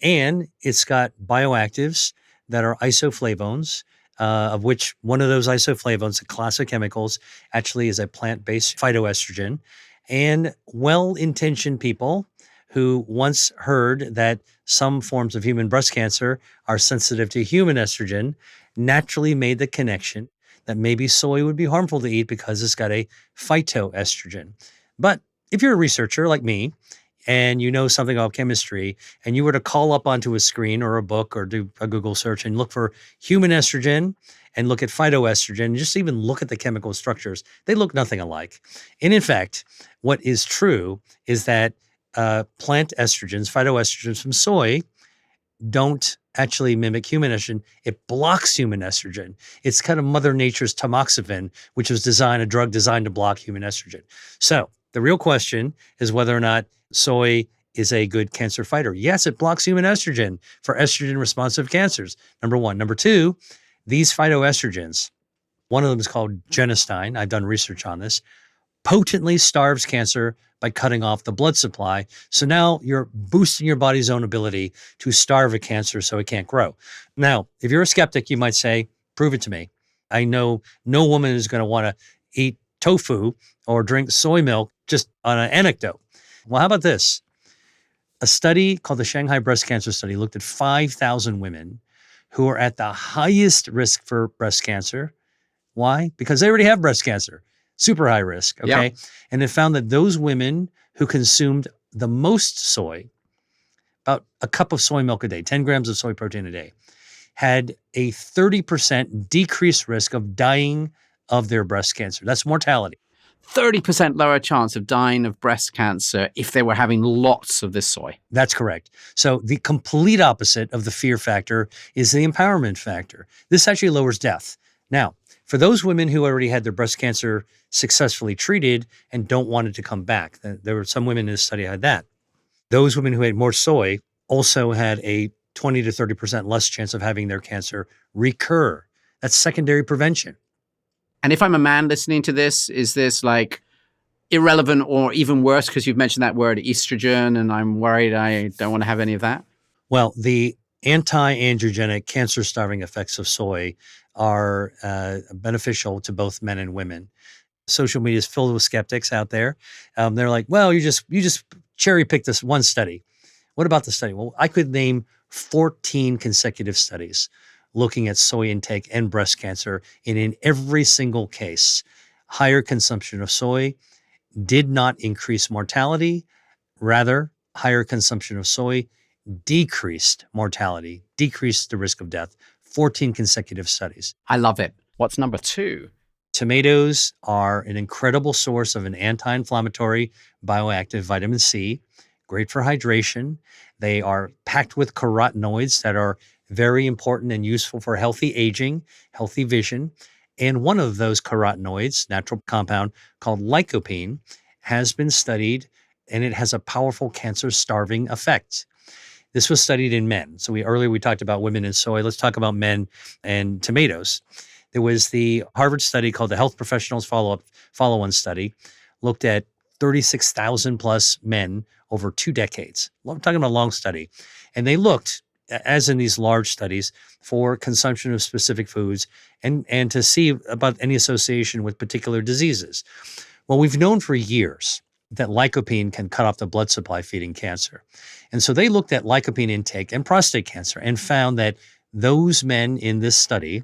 and it's got bioactives that are isoflavones, of which one of those isoflavones, the class of chemicals, actually is a plant-based phytoestrogen. And well-intentioned people who once heard that some forms of human breast cancer are sensitive to human estrogen naturally made the connection that maybe soy would be harmful to eat because it's got a phytoestrogen. But if you're a researcher like me, and you know something about chemistry, and you were to call up onto a screen or a book or do a Google search and look for human estrogen and look at phytoestrogen, and just even look at the chemical structures, they look nothing alike. And in fact, what is true is that plant estrogens, phytoestrogens from soy, don't actually mimic human estrogen. It blocks human estrogen. It's kind of Mother Nature's tamoxifen, which was a drug designed to block human estrogen. So the real question is whether or not soy is a good cancer fighter. Yes, it blocks human estrogen for estrogen-responsive cancers, number one. Number two, these phytoestrogens, one of them is called genistein. I've done research on this, potently starves cancer by cutting off the blood supply. So now you're boosting your body's own ability to starve a cancer so it can't grow. Now, if you're a skeptic, you might say, prove it to me. I know no woman is going to want to eat tofu or drink soy milk just on an anecdote. Well, how about this? A study called the Shanghai Breast Cancer Study looked at 5,000 women who are at the highest risk for breast cancer. Why? Because they already have breast cancer. Super high risk, okay? Yeah. And it found that those women who consumed the most soy, about a cup of soy milk a day, 10 grams of soy protein a day, had a 30% decreased risk of dying of their breast cancer. That's mortality. 30% lower chance of dying of breast cancer if they were having lots of this soy. That's correct. So the complete opposite of the fear factor is the empowerment factor. This actually lowers death. Now, for those women who already had their breast cancer successfully treated and don't want it to come back, there were some women in this study who had that. Those women who had more soy also had a 20 to 30% less chance of having their cancer recur. That's secondary prevention. And if I'm a man listening to this, is this like irrelevant or even worse because you've mentioned that word estrogen and I'm worried I don't want to have any of that? Well, the anti-androgenic cancer-starving effects of soy are beneficial to both men and women. Social media is filled with skeptics out there. They're like, well, you just cherry-picked this one study. What about the study? Well, I could name 14 consecutive studies looking at soy intake and breast cancer, and in every single case, higher consumption of soy did not increase mortality. Rather, higher consumption of soy decreased mortality, decreased the risk of death. 14 consecutive studies. I love it. What's number two? Tomatoes are an incredible source of an anti-inflammatory bioactive vitamin C, great for hydration. They are packed with carotenoids that are very important and useful for healthy aging, healthy vision. And one of those carotenoids, natural compound called lycopene, has been studied, and it has a powerful cancer-starving effect. This was studied in men. So earlier we talked about women and soy. Let's talk about men and tomatoes. There was the Harvard study called the Health Professionals Follow-On Study, looked at 36,000 plus men over 2 decades. I'm talking about a long study. And they looked, as in these large studies, for consumption of specific foods and to see about any association with particular diseases. Well, we've known for years that lycopene can cut off the blood supply feeding cancer. And so they looked at lycopene intake and prostate cancer and found that those men in this study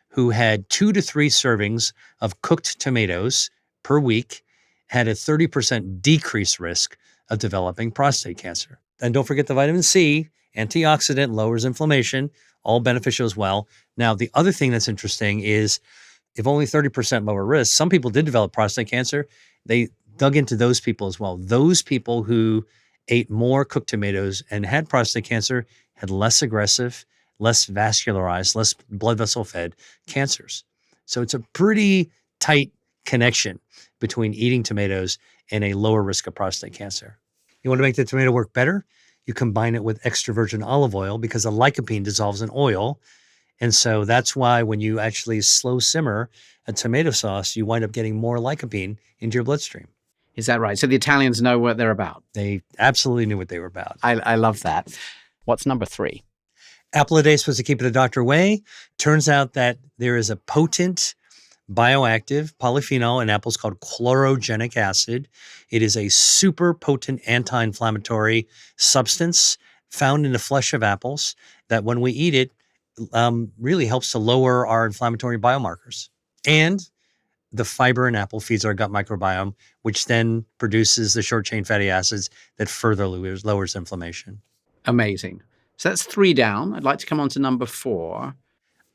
who had 2 to 3 servings of cooked tomatoes per week had a 30% decreased risk of developing prostate cancer. And don't forget the vitamin C, antioxidant, lowers inflammation, all beneficial as well. Now, the other thing that's interesting is if only 30% lower risk, some people did develop prostate cancer. They dug into those people as well. Those people who ate more cooked tomatoes and had prostate cancer had less aggressive, less vascularized, less blood vessel fed cancers. So it's a pretty tight connection between eating tomatoes and a lower risk of prostate cancer. You want to make the tomato work better? You combine it with extra virgin olive oil because the lycopene dissolves in oil. And so that's why when you actually slow simmer a tomato sauce, you wind up getting more lycopene into your bloodstream. Is that right? So the Italians know what they're about. They absolutely knew what they were about. I love that. What's number 3? Apple a day is supposed to keep the doctor away. Turns out that there is a potent bioactive polyphenol in apples called chlorogenic acid. It is a super potent anti-inflammatory substance found in the flesh of apples that when we eat it, really helps to lower our inflammatory biomarkers. And the fiber in apple feeds our gut microbiome, which then produces the short-chain fatty acids that further lowers inflammation. Amazing. So that's 3 down. I'd like to come on to number 4.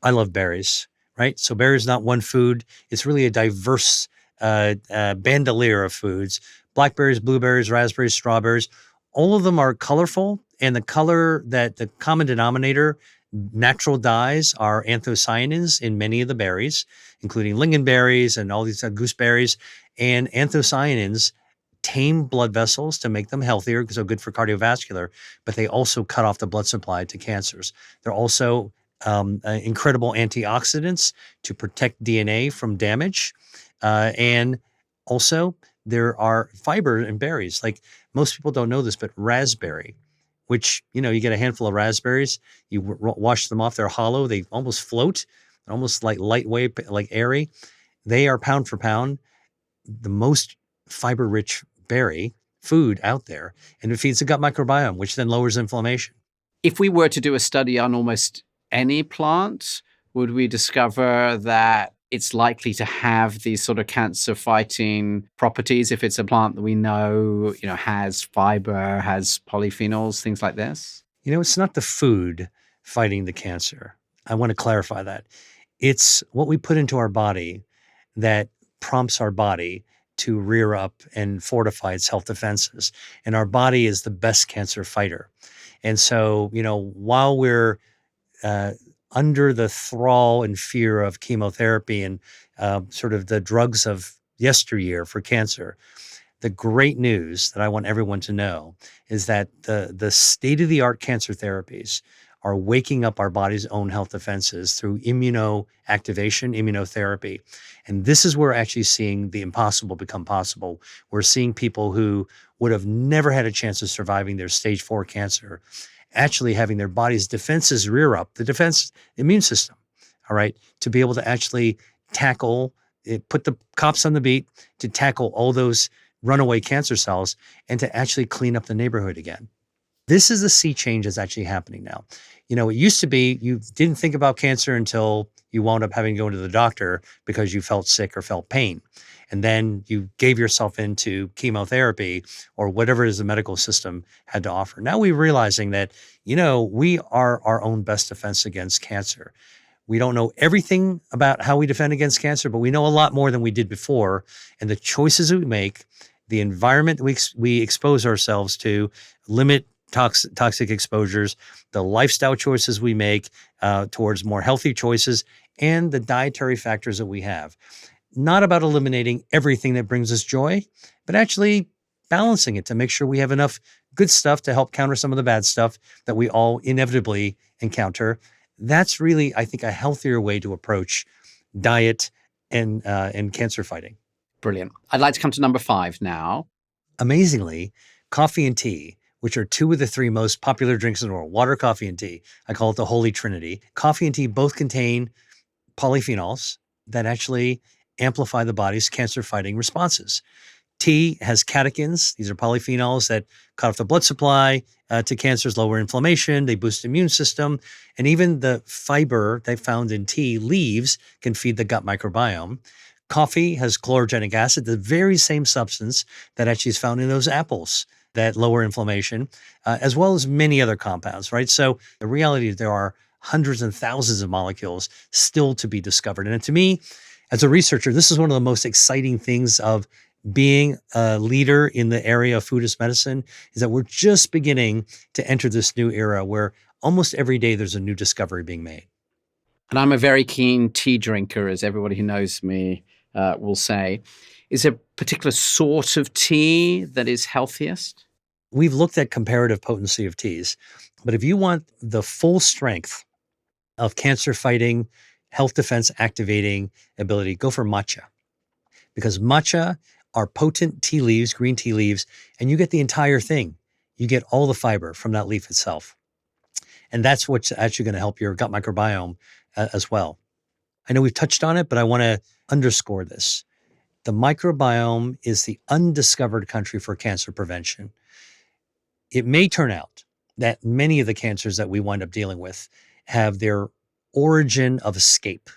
I love berries, right? So berries not one food. It's really a diverse bandolier of foods. Blackberries, blueberries, raspberries, strawberries, all of them are colorful. And the color that the common denominator, natural dyes, are anthocyanins in many of the berries, including lingonberries and all these gooseberries. And anthocyanins tame blood vessels to make them healthier, so good for cardiovascular, but they also cut off the blood supply to cancers. They're also incredible antioxidants to protect DNA from damage. And also there are fiber in berries. Like most people don't know this, but raspberry, which, you get a handful of raspberries, you wash them off, they're hollow, they almost float, almost like lightweight, like airy. They are pound for pound the most fiber-rich berry food out there, and it feeds the gut microbiome, which then lowers inflammation. If we were to do a study on almost any plant, would we discover that it's likely to have these sort of cancer-fighting properties if it's a plant that we know, has fiber, has polyphenols, things like this? It's not the food fighting the cancer. I want to clarify that. It's what we put into our body that prompts our body to rear up and fortify its health defenses. And our body is the best cancer fighter. And so, while we're under the thrall and fear of chemotherapy and sort of the drugs of yesteryear for cancer, the great news that I want everyone to know is that the state-of-the-art cancer therapies are waking up our body's own health defenses through immunoactivation, immunotherapy. And this is where we're actually seeing the impossible become possible. We're seeing people who would have never had a chance of surviving their stage 4 cancer, actually having their body's defenses rear up, the defense immune system, all right, to be able to actually tackle, put the cops on the beat, to tackle all those runaway cancer cells and to actually clean up the neighborhood again. This is the sea change that's actually happening now. It used to be you didn't think about cancer until you wound up having to go to the doctor because you felt sick or felt pain. And then you gave yourself into chemotherapy or whatever it is the medical system had to offer. Now we're realizing that, we are our own best defense against cancer. We don't know everything about how we defend against cancer, but we know a lot more than we did before. And the choices we make, the environment we expose ourselves to, limit toxic exposures, the lifestyle choices we make towards more healthy choices, and the dietary factors that we have. Not about eliminating everything that brings us joy, but actually balancing it to make sure we have enough good stuff to help counter some of the bad stuff that we all inevitably encounter. That's really, I think, a healthier way to approach diet and cancer fighting. Brilliant. I'd like to come to number 5 now. Amazingly, coffee and tea, which are 2 of the 3 most popular drinks in the world, water, coffee, and tea. I call it the holy trinity. Coffee and tea both contain polyphenols that actually amplify the body's cancer-fighting responses. Tea has catechins. These are polyphenols that cut off the blood supply to cancers, lower inflammation, they boost the immune system, and even the fiber they found in tea leaves can feed the gut microbiome. Coffee has chlorogenic acid, the very same substance that actually is found in those apples that lower inflammation, as well as many other compounds, right? So the reality is there are hundreds and thousands of molecules still to be discovered. And to me, as a researcher, this is one of the most exciting things of being a leader in the area of food as medicine, is that we're just beginning to enter this new era where almost every day there's a new discovery being made. And I'm a very keen tea drinker, as everybody who knows me will say. Is there a particular sort of tea that is healthiest? We've looked at comparative potency of teas, but if you want the full strength of cancer fighting, health defense activating ability, go for matcha. Because matcha are potent tea leaves, green tea leaves, and you get the entire thing. You get all the fiber from that leaf itself. And that's what's actually going to help your gut microbiome as well. I know we've touched on it, but I want to underscore this. The microbiome is the undiscovered country for cancer prevention. It may turn out that many of the cancers that we wind up dealing with have their origin of escape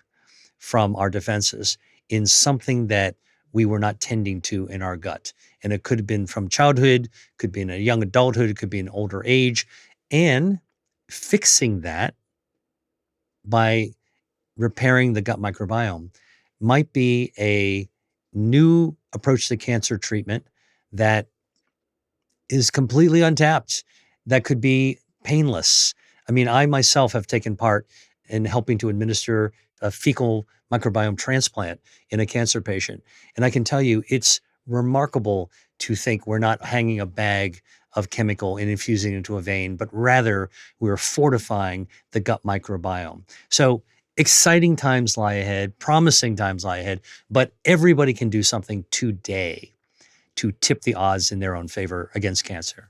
from our defenses in something that we were not tending to in our gut. And it could have been from childhood, could be in a young adulthood, it could be in older age. And fixing that by repairing the gut microbiome might be a new approach to cancer treatment that is completely untapped, that could be painless. I mean, I myself have taken part in helping to administer a fecal microbiome transplant in a cancer patient. And I can tell you, it's remarkable to think we're not hanging a bag of chemical and infusing it into a vein, but rather we're fortifying the gut microbiome. So exciting times lie ahead, promising times lie ahead, but everybody can do something today to tip the odds in their own favor against cancer.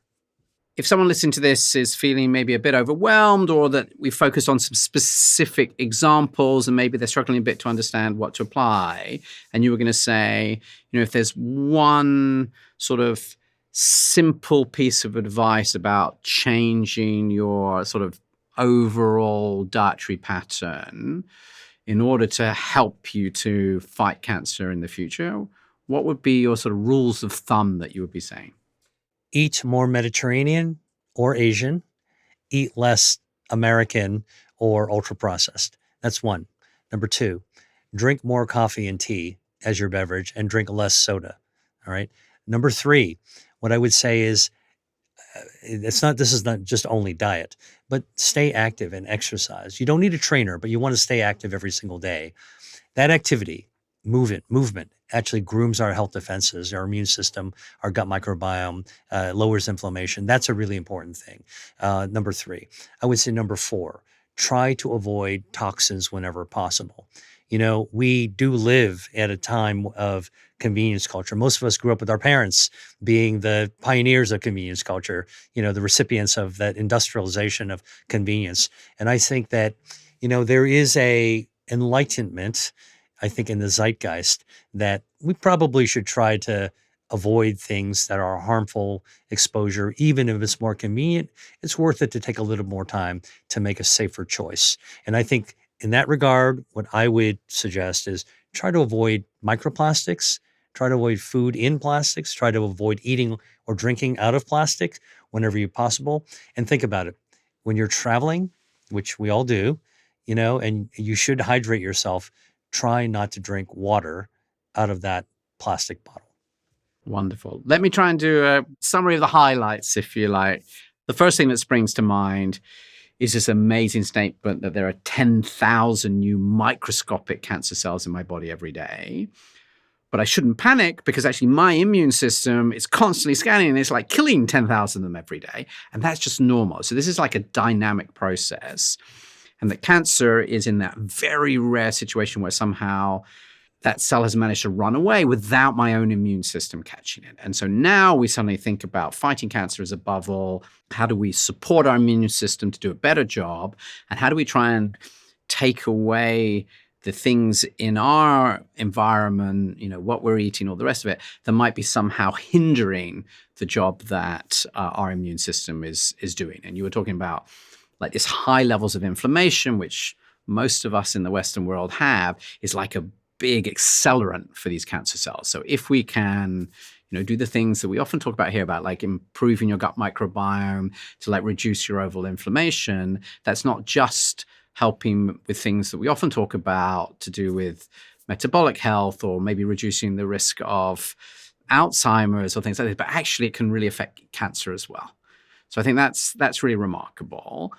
If someone listening to this is feeling maybe a bit overwhelmed, or that we focused on some specific examples and maybe they're struggling a bit to understand what to apply, and you were going to say, if there's one sort of simple piece of advice about changing your sort of overall dietary pattern in order to help you to fight cancer in the future, what would be your sort of rules of thumb that you would be saying? Eat more Mediterranean or Asian, eat less American or ultra processed. That's one. Number 2, drink more coffee and tea as your beverage and drink less soda. All right. Number 3, what I would say is this is not just only diet, but stay active and exercise. You don't need a trainer, but you want to stay active every single day. That activity, movement actually grooms our health defenses, our immune system, our gut microbiome, lowers inflammation. That's a really important thing. Number 3, I would say number 4, try to avoid toxins whenever possible. We do live at a time of convenience culture. Most of us grew up with our parents being the pioneers of convenience culture, the recipients of that industrialization of convenience. And I think that, there is a enlightenment, I think, in the zeitgeist that we probably should try to avoid things that are harmful exposure. Even if it's more convenient, it's worth it to take a little more time to make a safer choice. And I think in that regard, what I would suggest is try to avoid microplastics, try to avoid food in plastics, try to avoid eating or drinking out of plastic whenever possible. And think about it. When you're traveling, which we all do, and you should hydrate yourself, try not to drink water out of that plastic bottle. Wonderful. Let me try and do a summary of the highlights, if you like. The first thing that springs to mind is this amazing statement that there are 10,000 new microscopic cancer cells in my body every day. But I shouldn't panic because actually my immune system is constantly scanning and it's like killing 10,000 of them every day. And that's just normal. So this is like a dynamic process. And that cancer is in that very rare situation where somehow that cell has managed to run away without my own immune system catching it. And so now we suddenly think about fighting cancer as above all. How do we support our immune system to do a better job? And how do we try and take away the things in our environment, what we're eating, all the rest of it, that might be somehow hindering the job that our immune system is doing. And you were talking about like this high levels of inflammation, which most of us in the Western world have, is like a big accelerant for these cancer cells. So if we can, do the things that we often talk about here about like improving your gut microbiome to like reduce your overall inflammation, that's not just helping with things that we often talk about to do with metabolic health or maybe reducing the risk of Alzheimer's or things like that, but actually it can really affect cancer as well. So I think that's really remarkable.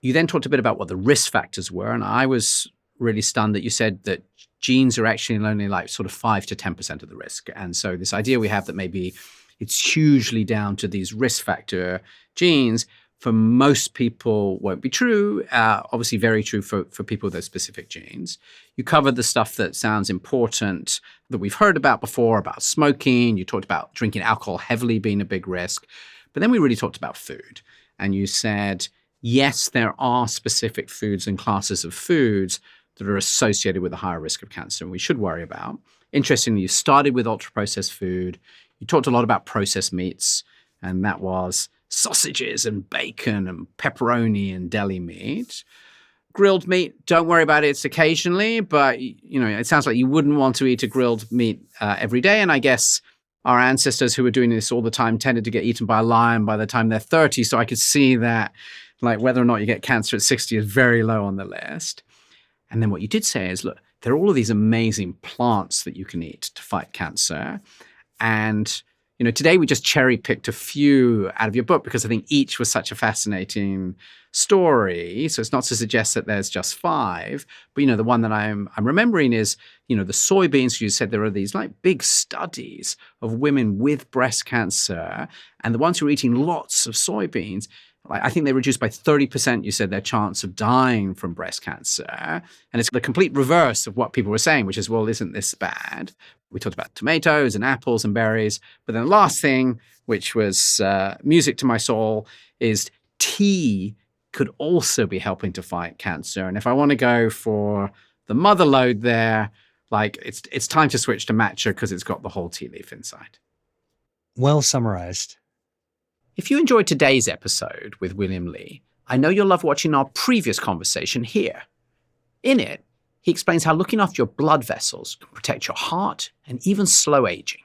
You then talked a bit about what the risk factors were, and I was really stunned that you said that genes are actually only like sort of 5 to 10% of the risk. And so this idea we have that maybe it's hugely down to these risk factor genes for most people won't be true. Obviously very true for people with those specific genes. You covered the stuff that sounds important that we've heard about before, about smoking. You talked about drinking alcohol heavily being a big risk. But then we really talked about food. And you said, yes, there are specific foods and classes of foods that are associated with a higher risk of cancer and we should worry about. Interestingly, you started with ultra-processed food. You talked a lot about processed meats, and that was sausages and bacon and pepperoni and deli meat. Grilled meat, don't worry about it. It's occasionally, but it sounds like you wouldn't want to eat a grilled meat every day. And I guess our ancestors who were doing this all the time tended to get eaten by a lion by the time they're 30. So I could see that like whether or not you get cancer at 60 is very low on the list. And then what you did say is, look, there are all of these amazing plants that you can eat to fight cancer. And today we just cherry-picked a few out of your book because I think each was such a fascinating story. So it's not to suggest that there's just 5. But, the one that I'm remembering is, the soybeans. You said there are these like big studies of women with breast cancer. And the ones who are eating lots of soybeans, I think they reduced by 30%, you said, their chance of dying from breast cancer. And it's the complete reverse of what people were saying, which is, well, isn't this bad? We talked about tomatoes and apples and berries. But then the last thing, which was music to my soul, is tea could also be helping to fight cancer. And if I want to go for the mother lode there, like it's time to switch to matcha because it's got the whole tea leaf inside. Well summarized. If you enjoyed today's episode with William Li, I know you'll love watching our previous conversation here. In it, he explains how looking after your blood vessels can protect your heart and even slow aging.